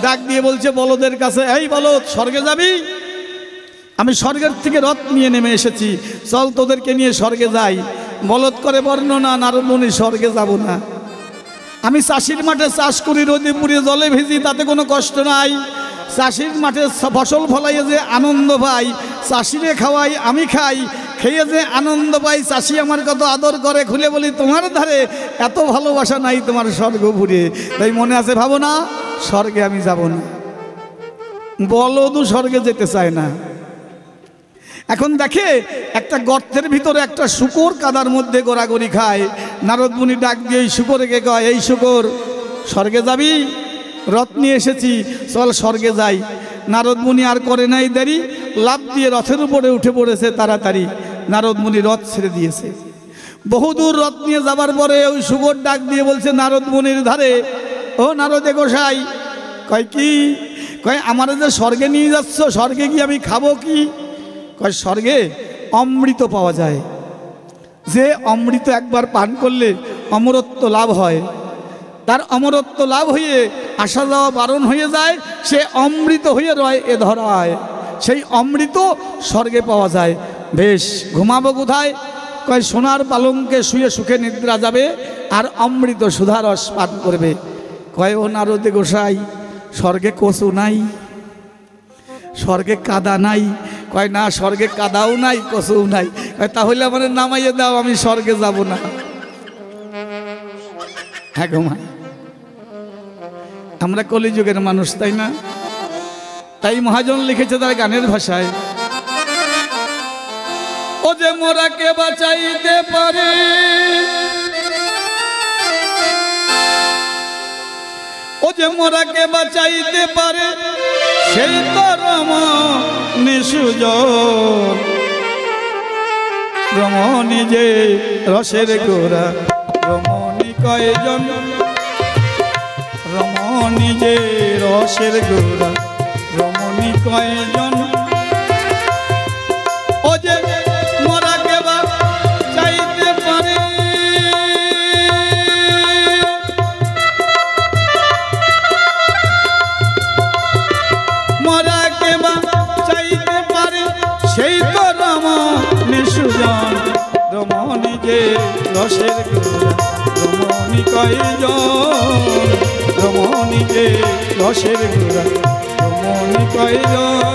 ডাক দিয়ে বলছে বলদের কাছে, এই বলদ স্বর্গে যাবি? আমি স্বর্গের থেকে রথ নিয়ে নেমে এসেছি, চল তোদেরকে নিয়ে স্বর্গে যাই। বলদ করে বর্ণনা, নারদ মুনি স্বর্গে যাব না, আমি চাষির মাঠে চাষ করি, রোদে পুড়ে জলে ভিজি, তাতে কোনো কষ্ট নাই, চাষির মাঠে ফসল ফলাইয়ে যে আনন্দ পাই, চাষিরে খাওয়াই, আমি খাই, খেয়ে যে আনন্দ পাই, চাষি আমার কত আদর করে, খুলে বলি তোমার ধারে এত ভালোবাসা নাই তোমার স্বর্গপুরে, তাই মনে আছে, ভাবো না, স্বর্গে আমি যাব না। বলদও স্বর্গে যেতে চায় না। এখন দেখে একটা গর্তের ভিতরে একটা শূকর কাদার মধ্যে গোড়াগড়ি খায়, নারদ মুনি ডাক দিয়ে এই শূকরকে কয়, এই শূকর স্বর্গে যাবি? রথ নিয়ে এসেছি, চল স্বর্গে যাই। নারদ মুনি আর করে নাই দেরি, লাফ দিয়ে রথের উপরে উঠে পড়েছে তাড়াতাড়ি। নারদ মুনি রথ ছেড়ে দিয়েছে। বহুদূর রথ নিয়ে যাবার পরে ওই শূকর ডাক দিয়ে বলছে নারদ মুনির ধারে, ও নারদে গোসাই, কয় কি? কয় আমার যে স্বর্গে নিয়ে যাচ্ছ, স্বর্গে গিয়ে আমি খাবো কি? কয় স্বর্গে অমৃত পাওয়া যায়, যে অমৃত একবার পান করলে অমরত্ব লাভ হয়, তার অমরত্ব লাভ হয়ে আসা যাওয়া বারণ হয়ে যায়, সে অমৃত হয়ে রয় এ ধরায়, সেই অমৃত স্বর্গে পাওয়া যায়। বেশ, ঘুমাবো কোথায়? কয় সোনার পালঙ্কে শুয়ে সুখে নিদ্রা যাবে, আর অমৃত সুধারস পান করবে। কয় ও নারদে গোসাই, স্বর্গে কচু নাই, স্বর্গে কাদা নাই? কয় না, স্বর্গে কাদাও নাই, কচুও নাই। কয় তাহলে আমার নামাইয়ে দাও, আমি স্বর্গে যাব না। হ্যাঁ গো মা, আমরা কলিযুগের মানুষ, তাই না? তাই মহাজন লিখেছে তার গানের ভাষায়, ও যে মোরাকে বাঁচাইতে পারে, ও যে মোরাকে বাঁচাইতে পারে, সেই তো রমণী সুজন, রমণী যে রসের গোরা, রমণী কয়জন, রমণী যে রসের গোরা, রমণী কয়জন, ও যে মোরাকে বাঁচাইতে পারে, মোরাকে বাঁচাইতে পারে, সেই তো রমণী সুজন, রমণী যে রসের গোরা, রমণী কয়জন, রমণী যে রসের গোরা, রমণী কয়জন।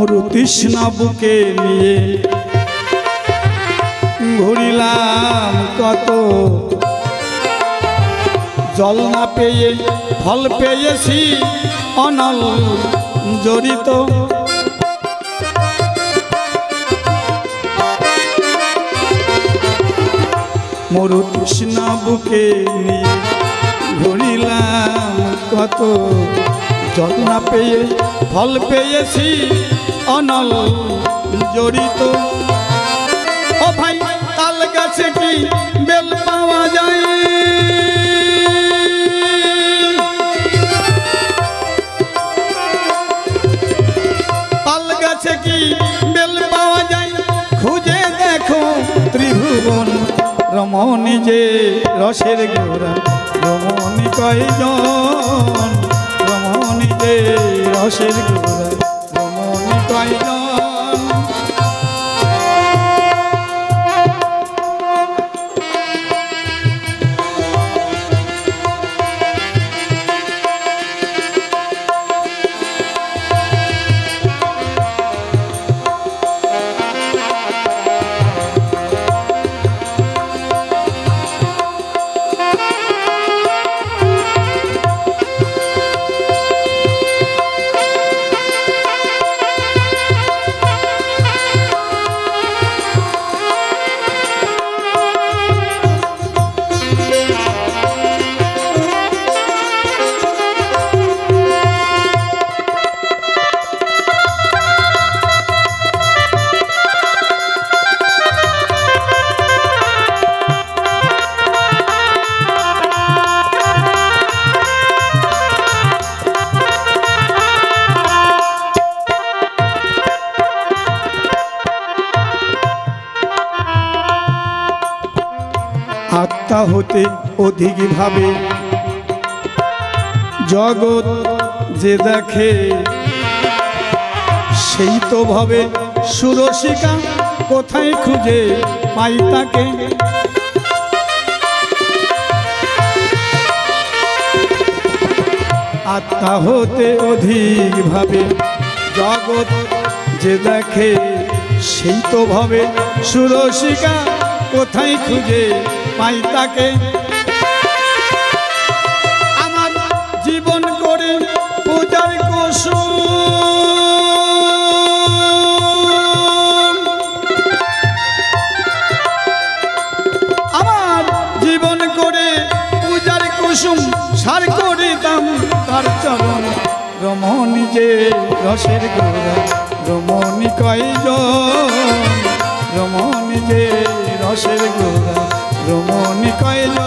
মরু তৃষ্ণা বুকে নিয়ে ঘুরিলাম কত, জল না পেয়ে ফল পেয়েছি অনল জড়িত। মরু তৃষ্ণা বুকে নিয়ে ঘুরিলাম কত, জল না পেয়ে ফল পেয়েছি অনল জড়িত। ও ভাই তাল গাছে কি বেল পাওয়া যায়, তাল গাছে কি বেল পাওয়া যায়, খুঁজে দেখো ত্রিভুবন রমণী যে রসের গোরা, রমণী কয়জন, রমণী যে রসের গোরা, রমণী কয়জন। আত্মা হতে অধিক ভাবে জগৎ যে দেখে, সেই তো ভাবে সুরসিকা, কোথায় খুঁজে পাই তাকে। আত্মা হতে অধিক ভাবে জগৎ যে দেখে, সেই তো ভাবে সুরসিকা, কোথায় খুঁজে পাই তাকে। আমার জীবন করে পূজার কুসুম, আমার জীবন করে পূজার কুসুম, সার করে দাম তার চরণ, রমণী যে রসের গোরা, রমণী কয়জন, রমণী যে রসের গোরা, রমণী কয়জন।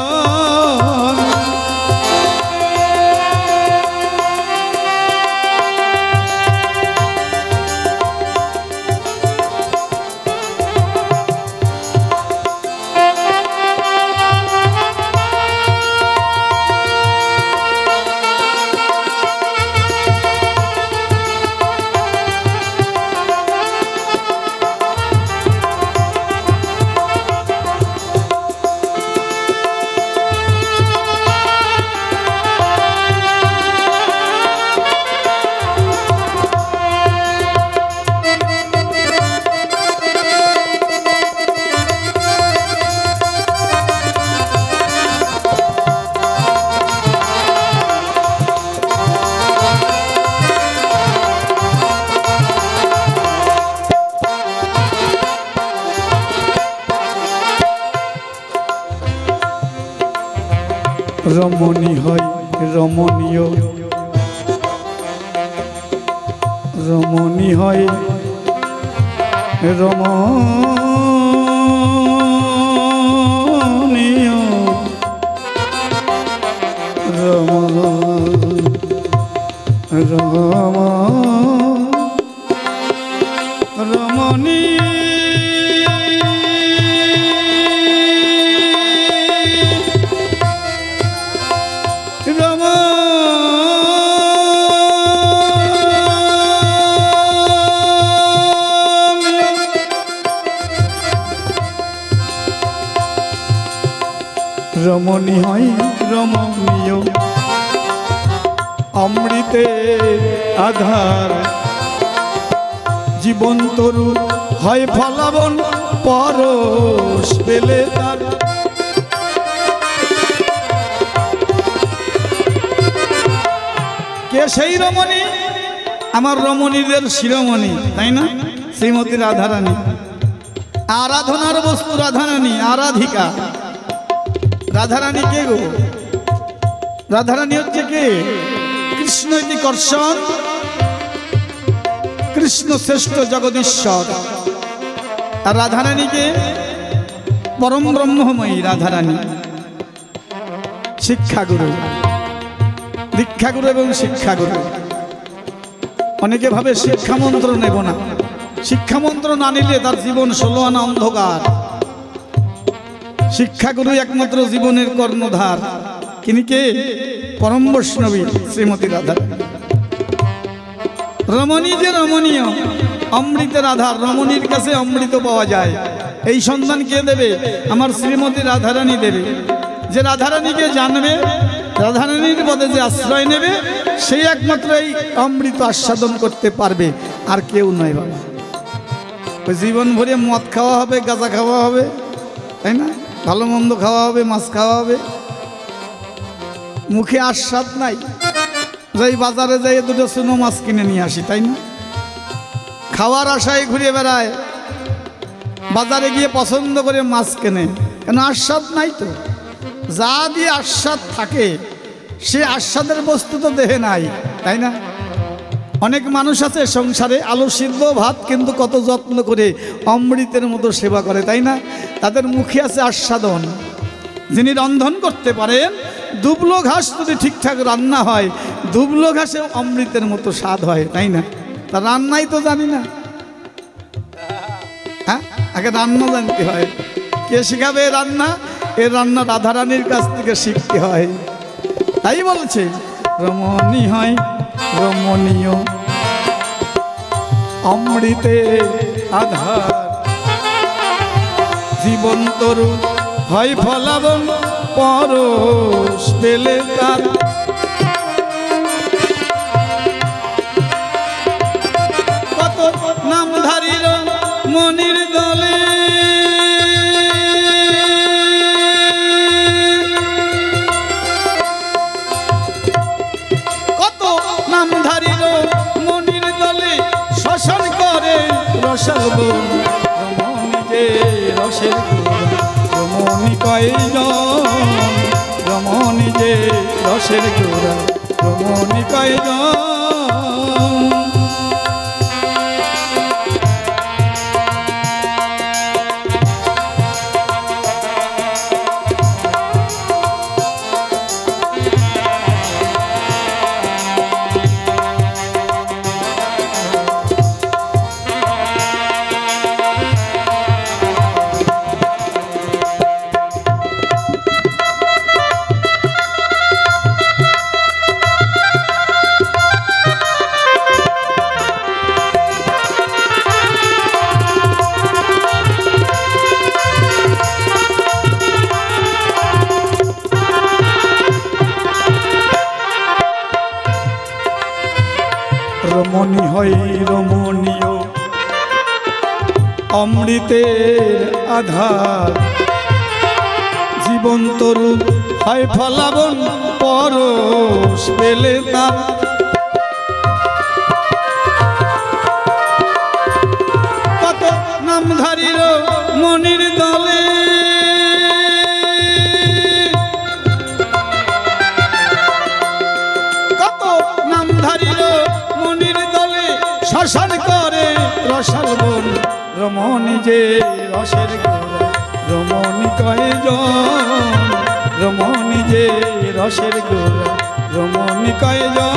রমণী হয় রমণীয়, রমণী হয় রমণীয়, রমণী রমণী হয় রমণীয়, অমৃতে আধার জীবন তরু হয় ফলাবন পরশ পেলে তার। কে সেই রমণী? আমার রমণীদের শিরোমণি, তাই না? শ্রীমতী রাধারানী, আরাধনার বস্তু রাধারানী, আরাধিকা। রাধারানী কে গো? রাধারানী হচ্ছে কে? কৃষ্ণ ইতি কর্ষণ, কৃষ্ণ শ্রেষ্ঠ জগদীশ্বর। আর রাধারানীকে পরম ব্রহ্মময়ী রাধারানী, শিক্ষাগুরু, দীক্ষাগুরু এবং শিক্ষাগুরু। অনেকে ভাবে শিক্ষামন্ত্র নেব না, শিক্ষামন্ত্র না নিলে তার জীবন 16 আনা অন্ধকার। শিক্ষাগুরু একমাত্র জীবনের কর্ণধার। তিনি কে? পরম বৈষ্ণবী শ্রীমতী রাধারানী। রমণী যে রমণীয়, অমৃতের আধার, রমণীর কাছে অমৃত পাওয়া যায়। এই সন্ধান কে দেবে? আমার শ্রীমতী রাধারানী দেবে। যে রাধারানীকে জানবে, রাধারানীর পদে যে আশ্রয় নেবে, সেই একমাত্র এই অমৃত আস্বাদন করতে পারবে, আর কেউ নয় বাবা। ওই জীবন ভরে মদ খাওয়া হবে, গাঁজা খাওয়া হবে, তাই না? ভালো মন্দ খাওয়া হবে, মাছ খাওয়া হবে, মুখে আস্বাদ নাই। যাই বাজারে যাই দুটো চুনো মাছ কিনে নিয়ে আসি, তাই না? খাওয়ার আশায় ঘুরে বেড়ায়, বাজারে গিয়ে পছন্দ করে মাছ কেনে, কেন? আস্বাদ নাই তো। যা দিয়ে আস্বাদ থাকে, সে আস্বাদের বস্তু তো দেহে নাই, তাই না? অনেক মানুষ আছে সংসারে, আলু সিদ্ধ ভাত কিন্তু কত যত্ন করে অমৃতের মতো সেবা করে, তাই না? তাদের মুখে আছে আস্বাদন। যিনি রন্ধন করতে পারেন, দুবলো ঘাস যদি ঠিকঠাক রান্না হয়, দুবলো ঘাসে অমৃতের মতো স্বাদ হয়, তাই না? তা রান্নাই তো জানি না, হ্যাঁ? আগে রান্না জানতে হয়। কে শিখাবে রান্না? এর রান্না রাধারানীর কাছ থেকে শিখতে হয়। তাই বলছে রমণী হয় রমণীয়, অমৃতে আধার, জীবন তরু হয় ফলাবন পরশ পেলে তার। কত নামধারীর মনির দলে, কত নামধারীর মনির দলে শ্মশান করে রসাল বন। রমণী যে রসের গোড়া, রমণী কয়জন, রমণী যে রসের গোড়া, রমণী কয়জন। রমণী হয় রমণীয়, অমৃতের আধার, জীবন তরু হয় ফলাবন পরশ পেলে তার। কত নামধারীর মনির দলে, কত নামধারীর মনির দলে শ্মশান করে রসাল বন। রমণী যে রসের গোড়া, রমণী কয়জন, রমণী যে রসের গোড়া, রমণী কয়জন।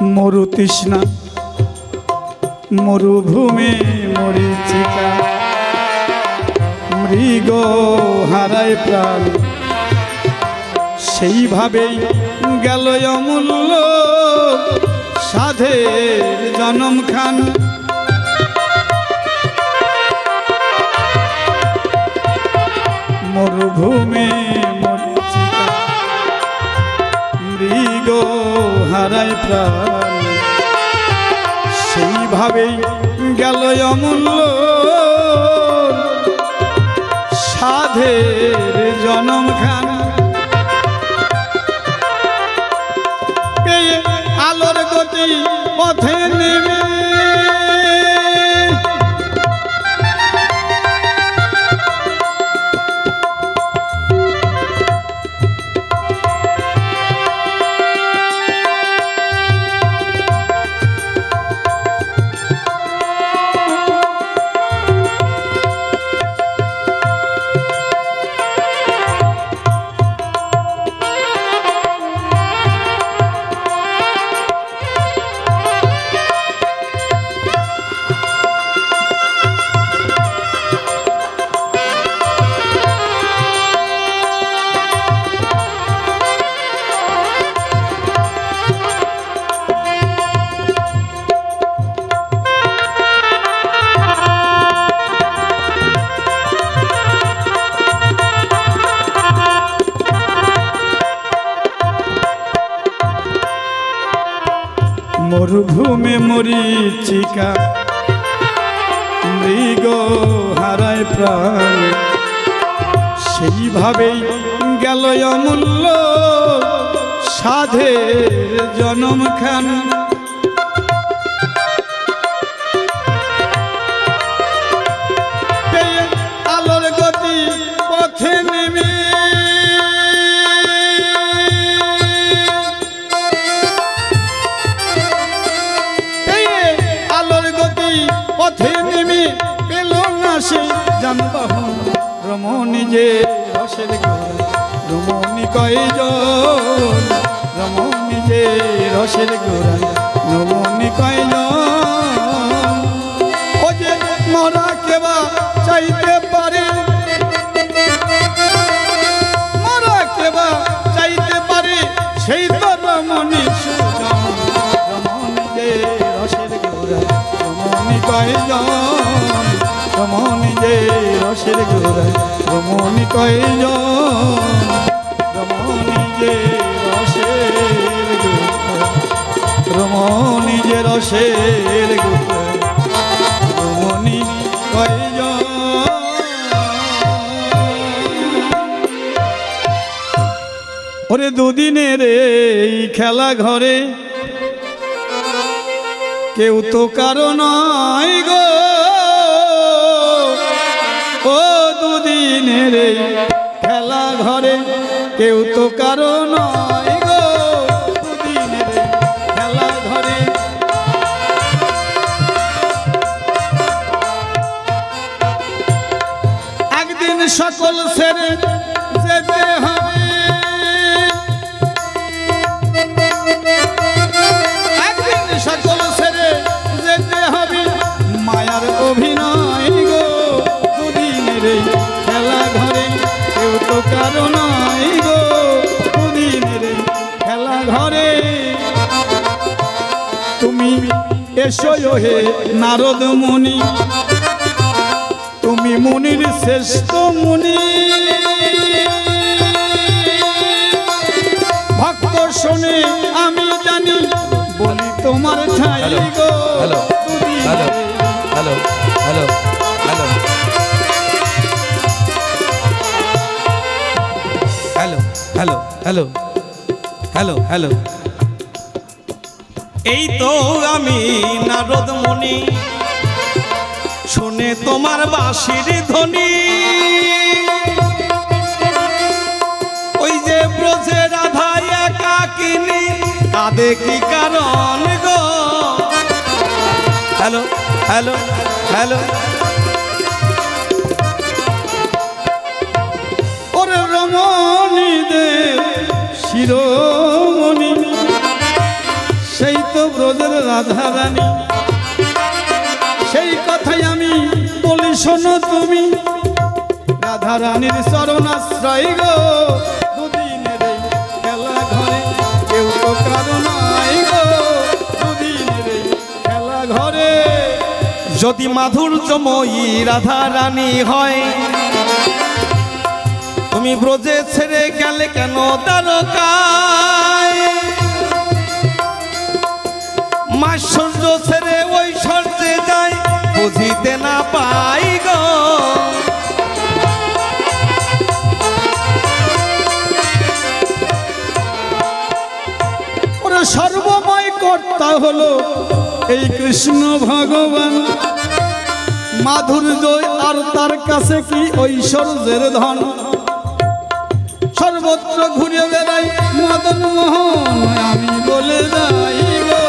মরু তৃষ্ণা মরুভূমে মরীচিকা মৃগ হারায় প্রাণ সেইভাবেই গেল অমূল্য সাধের জনম খান মরুভূমে মরীচিকা মৃগ হারায় প্রাণ সেইভাবেই গেল অমূল্য সাধের জনম খান পেয়ে আলোর গতি পথে নেমে মরুভূমে মরীচিকা মৃগ হারায় প্রাণ সেইভাবেই গেল অমূল্য সাধের জনম খান আলোর গতি পথে নেমে পথে নেমে পেল না সে যানবাহন রমণী যে রসের গোড়া রমণী কয়জন রমণী যে রসের গোড়া রমণী কয়জন ও যে মরা কেবা চাইতে পারে মরা কেবা চাইতে পারে সেই তো রমণী রমণী যে রসের গোড়া কয়জন রমণী যে রসের গোড়া রমণী কয়জন রমণী যে রসের গোড়া রমণী যে রসের গোড়া রমণী কয়জন ওরে দুদিনের এই খেলা ঘরে কেউ তো কারো নয় গো ও দুদিনের খেলা ঘরে কেউ তো কারো নয় গো দুদিনের খেলা ঘরে একদিন সকল ছেড়ে যেতে হবে একদিন সকল মায়ার অভিনয় গো দুদিনের খেলা ঘরে কেউ তো কারো নয় গো দুদিনের খেলা ঘরে তুমি এসো হে নারদ মুনি তুমি মুনির শ্রেষ্ঠ মুনি ভক্ত শোনে আমি জানি বলি তোমার ঠাই গো hello hello hello hello hello hello hello hello hello hello এই তো আমি নারদ মুনি শুনে তোমার বাঁশির ধ্বনি ওই যে ব্রজে রাধা একাকিনী কাঁদে কি কারণ গো হ্যালো হ্যালো হ্যালো ওরে রমণী দে শিরোমণি সেই তো ব্রজের রাধা রানী। সেই কথাই আমি বলি শোনো তুমি, রাধা রানীর চরণাশ্রয় গো। দুদিনের এই খেলা ঘরে কেউ তো কারো নাই গো, দুদিনের এই খেলা ঘরে। যদি মাধুর্যময়ী রাধা রানী হয়, তুমি ব্রজে ছেড়ে গেলে কেন দ্বারকায়? মাৎসর্য ছেড়ে ঐশ্বর্যে যায়, বুঝিতে না পাই গো। ওরা সর্বময় কর্তা হলো এই কৃষ্ণ ভগবান। মাধুর্য আর তার কাছে কি ঐশ্বর্যের ধন? সর্বত্র ঘুরে বেড়াই মদন মোহন, আমি বলে যাই গো।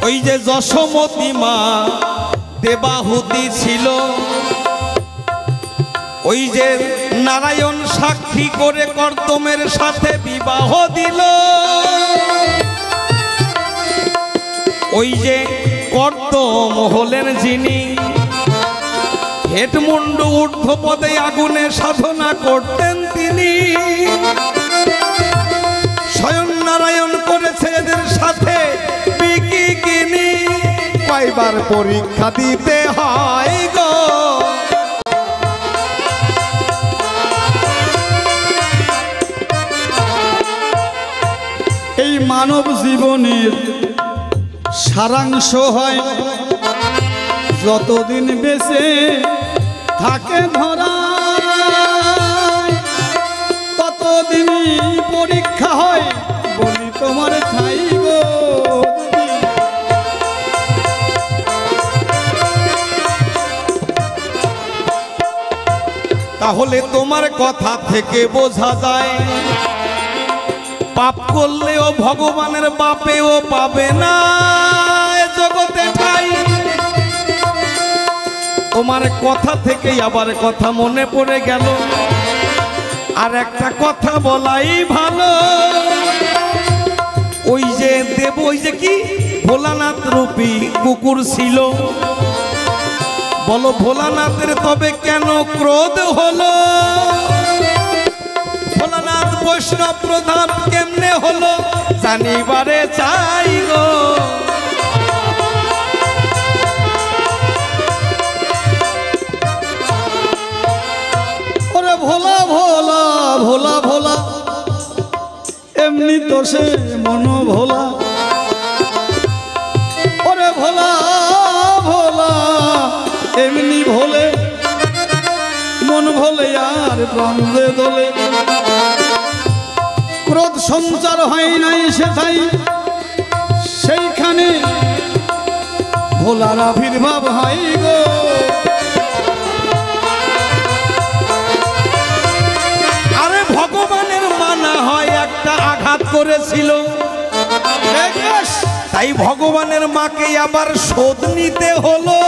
ওই যে যশোমতী মা দেবাহুতি ছিল, ওই যে নারায়ণ সাক্ষী করে কর্দমের সাথে বিবাহ দিল। ওই যে কর্দম হলেন যিনি, হেটমুন্ডু ঊর্ধ্বপদে আগুনে সাধনা করতেন তিনি। স্বয়ং নারায়ণ করেছে এদের সাথে বিকিকিনি, কয়বার পরীক্ষা দিতে হয় গো। এই মানব জীবনের সারাংশ হয়, যতদিন বেঁচে থাকে ধরা ততদিনই পরীক্ষা হয়, বলি তোমার ঠাই গো। তাহলে তোমার কথা থেকে বোঝা যায়, পাপ করলেও ভগবানের বাপেও পাবে না এ জগতে ঠাই। তোমার কথা থেকেই আবার কথা মনে পড়ে গেল, আর একটা কথা বলাই ভালো। ওই যে দেব, ওই যে কি ভোলানাথ রূপী কুকুর ছিল, বলো ভোলানাথের তবে কেন ক্রোধ হলো? ভোলানাথ বৈষ্ণব প্রধান কেমনে হলো, জানিবারে চাই গো। ওরে ভোলা ভোলা ভোলা ভোলা, এমনি তো সে মন ভোলা। ওরে ভোলা ভোলা এমনি ভোলে, মন ভোলে আর প্রাণে দোলে। ক্রোধ সঞ্চার হয় নাই সেটাই, সেইখানে ভোলার আবির্ভাব হয় গো। আরে ভগবানের মানা হয় একটা আঘাত করেছিল, তাই ভগবানের মাকে আবার শোধ নিতে হলো।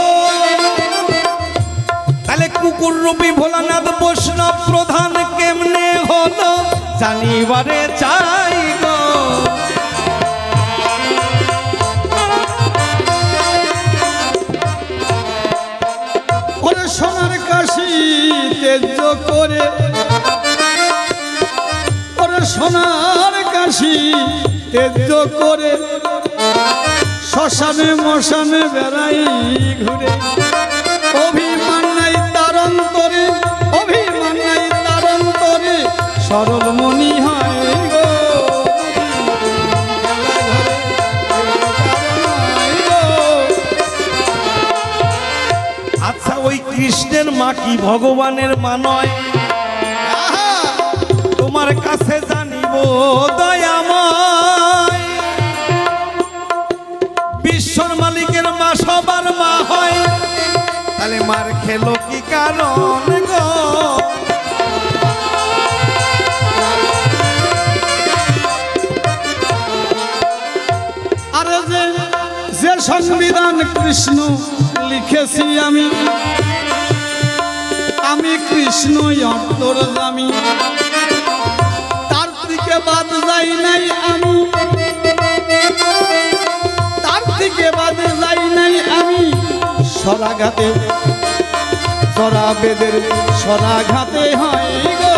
তাহলে কুকুর রূপী ভোলানাথ বৈষ্ণব প্রধান কেমনে হলো, জানিবারে চাই গো। ওরে সোনার কাশি তেজ করে, ওরে সোনার কাশি তেজ করে, শ্মশানে মশানে বেড়াই ঘুরে। অভিমান নাই তার অন্তরে, অভিমান নাই তার অন্তরে, সরল মনি হয় গো। আচ্ছা, ওই কৃষ্ণের মা কি ভগবানের মা নয়? তোমার কাছে জানিব দয়াময়, বিশ্বর মালিকের মা সবার মা হয়, তাহলে মার খেলো কি কারণ গো? আরে যে সংবিধান কৃষ্ণ লিখেছি আমি, আমি কৃষ্ণ অন্তর্যামী, তার থেকে বাদ যাই নাই আমি, তার থেকে বাদ যাই নাই আমি। সরাঘাতে সরা বেদের সরাঘাতে হয় গো,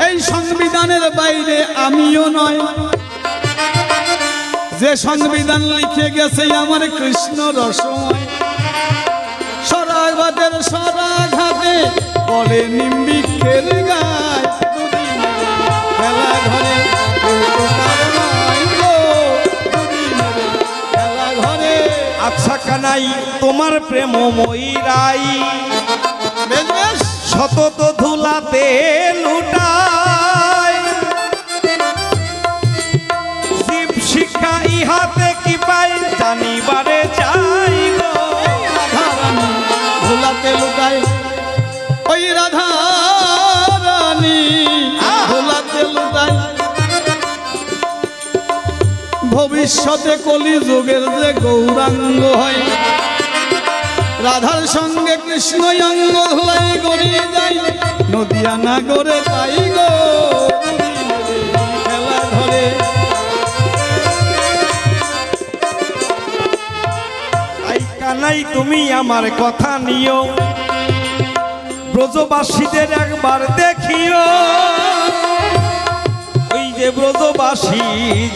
এই সংবিধানের বাইরে আমিও নয়, যে সংবিধান লিখে গেছে আমার কৃষ্ণ রসময়। সরাঘাতের সরাঘাতে বলে নিম্বিকের গায়, খেলা ঘরে খেলা ঘরে। আচ্ছা কানাই তোমার প্রেমময়ী রাই শতত ধুলাতে লুটায়, শিব শিক্ষা ইহাতে কি পাই জানিবারে চাই গো। রাধারানী ধুলাতে লুটায়, ওই রাধারানী ধুলাতে লুটায়। ভবিষ্যতে কলি যুগের যে গৌরাঙ্গ হয়, রাধার সঙ্গে কৃষ্ণ অঙ্গ ধুলাই গড়িয়ে যায়। নদিয়া নাগরে তাই গো খেলা ধরে। তাই কানাই তুমি আমার কথা নিও, ব্রজবাসীদের একবার দেখিও। ওই যে ব্রজবাসী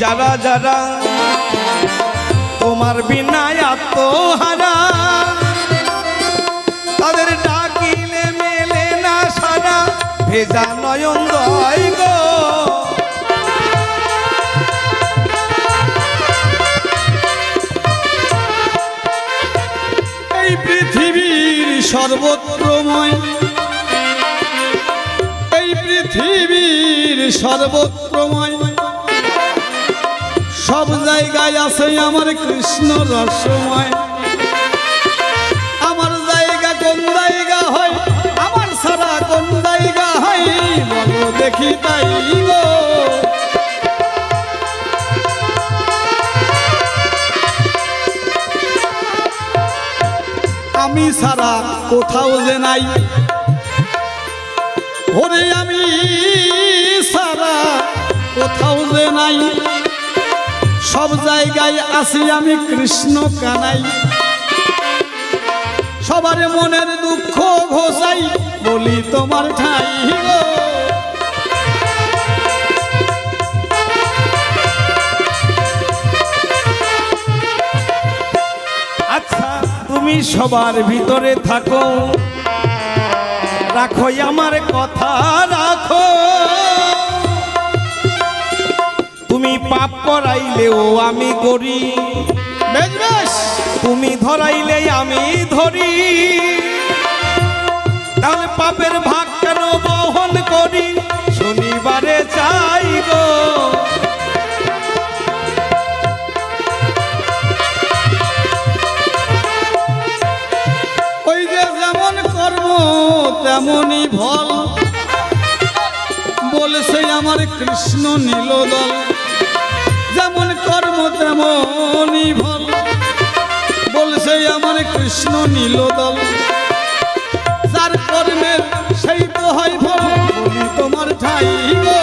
যারা যারা তোমার বিনা আত্মহারা, তাদের ডাকিলে মেলে না সারা, ভেজা নয়ন দয় গো। এই পৃথিবীর সর্বত্রময়, এই পৃথিবীর সর্বত্রময়, সব জায়গায় আছে আমার কৃষ্ণ রসময়। আমার জায়গা কোন জায়গা হয়, আমার সারা কোন জায়গা হয়, বলো দেখি তাই গো। আমি সারা কোথাও যে নাই, ওরে আমি সারা কোথাও যে নাই, সব জায়গায় আছি আমি কৃষ্ণ কানাই। সবার মনের দুঃখ ঘোষাই, বলি তোমার ঠাই গো। আচ্ছা তুমি সবার ভিতরে থাকো, রাখো আমার কথা রাখো। তুমি পাপ করাইলেও আমি করি, বেশ বেশ তুমি ধরাইলে আমি ধরি, তাহলে পাপের ভাগ কেন বহন করি, শনিবারে চাই গো। ওই যে যেমন কর্ম তেমনই ফল, বলেছে আমার কৃষ্ণ নীলদল। যেমন কর্ম তেমনই ফল, বলছে আমার কৃষ্ণ নীলদল। যার কর্মের সেই তো হয় ফল, বলি তোমার ঠাই গো।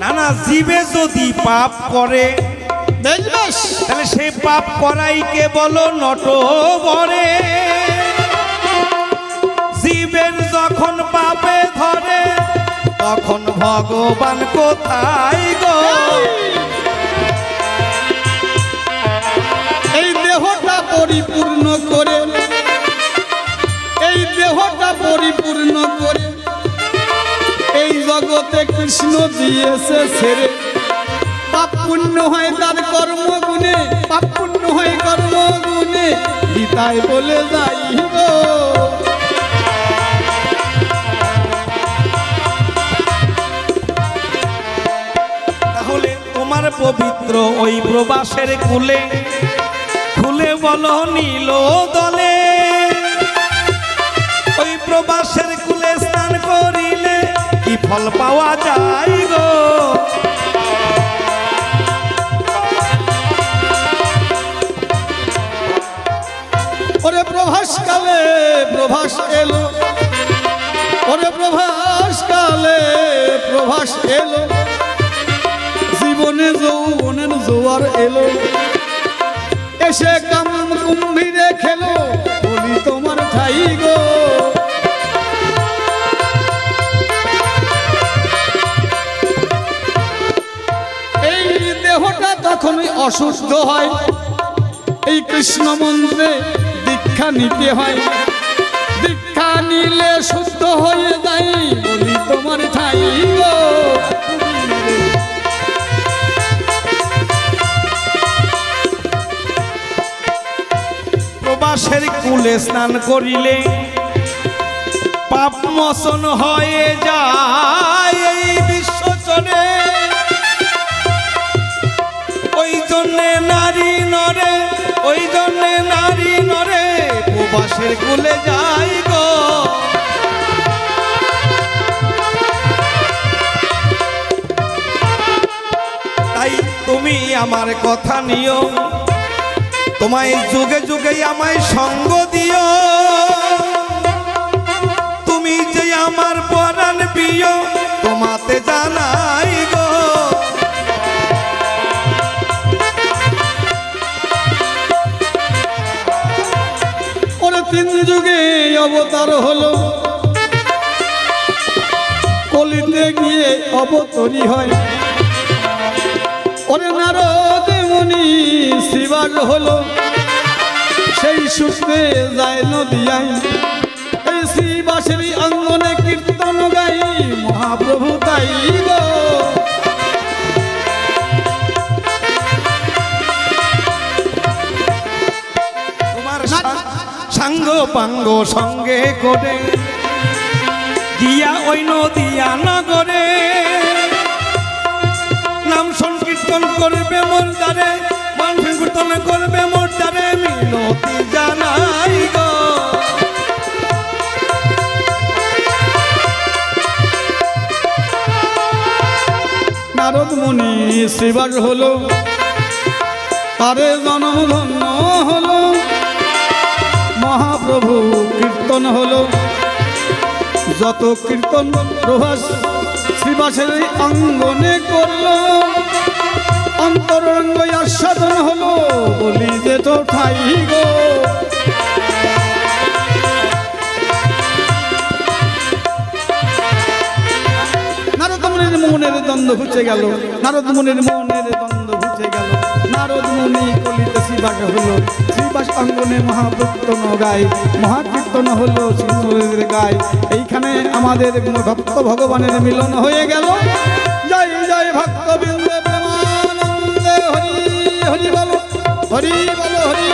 নানা জীবে যদি পাপ করে, বেশ বেশ তাহলে সে পাপ করাই কে বলো নটবরে। জীবের যখন পাপে ধরে, তখন ভগবান কোথায় গো। এই দেহটা পরিপূর্ণ করে, এই দেহটা পরিপূর্ণ করে, এই জগতে কৃষ্ণ দিয়েছে ছেড়ে। পাপ পুণ্য হয় তার কর্মগুণে, পাপ পুণ্য হয় কর্মগুণে, গীতায় বলে যাই গো। তাহলে তোমার পবিত্র ওই প্রবাসের কুলে, খুলে বলো নীল দলে, ওই প্রবাসের কুলে স্নান করি ফল পাওয়া যায় গো। ওরে প্রভাস কালে প্রভাস এলো, ওরে প্রভাস কালে প্রভাস এলো, জীবনে যৌবনের জোয়ার এলো, এসে কাম কুম্ভীরে খেলো, বলি তোমার ঠাই গো। এই দেহটা তখনই অসুস্থ হয়, এই কৃষ্ণ মন্ত্রে দীক্ষা নিতে হয়, দীক্ষা নিলে শুদ্ধ হয়ে যাই, বলি তোমার ঠাই গো। প্রবাসের কুলে স্নান করিলে পাপ মোচন হয়ে যায় এই বিশ্বচরে। ওই জন্যে নারী নরে, ওই জন্যে নারী নরে প্রবাসের কুলে যাই গো। তাই তুমি আমার কথা নিও, তোমায় যুগে যুগে আমায় সঙ্গ দিও, তুমি যে আমার পরাণ প্রিয় তোমাতে জানাই গো। ওরে তিন যুগে অবতার হলো, কলিতে গিয়ে অবতরী হয়, ওরে নারদ মুনি শিবার হলো, সেই সূত্রে যায় নদিয়ায়, এই শিবাসের অঙ্গনে কীর্তন গাই, মহাপ্রভু তাই গো। তোমার সাঙ্গ পাঙ্গ সঙ্গে করে গিয়া ওই নদিয়া নগরে নাম সংকীর্তন করবে মোর দ্বারে, নাম সংকীর্তন করবে মোর দ্বারে, মিনতি জানাই গো। নারদ মুনি শিবার হলো, তারে জনম ধন্য হলো, মহাপ্রভু কীর্তন হলো, যত কীর্তন প্রভাস শিবাসের অঙ্গনে করলো, অন্তরঙ্গ আস্বাদন হলো, বলি যে তো ঠাই গো। নারদ মুনির মনের দ্বন্দ্ব ঘুচে গেল, নারদ মুনির মনের দ্বন্দ্ব ঘুচে গেল, নারদ মুনি কলিতে শিবাস হলো, শিবাস অঙ্গনে মহাকীর্তন গায়, মহাকীর্তন হলো শিবের গায়। এইখানে আমাদের ভক্ত ভগবানের মিলন হয়ে গেল। জয় জয় ভক্ত বৃন্দ প্রেমানন্দে, হরি হরি বলো, হরি বলো, হরি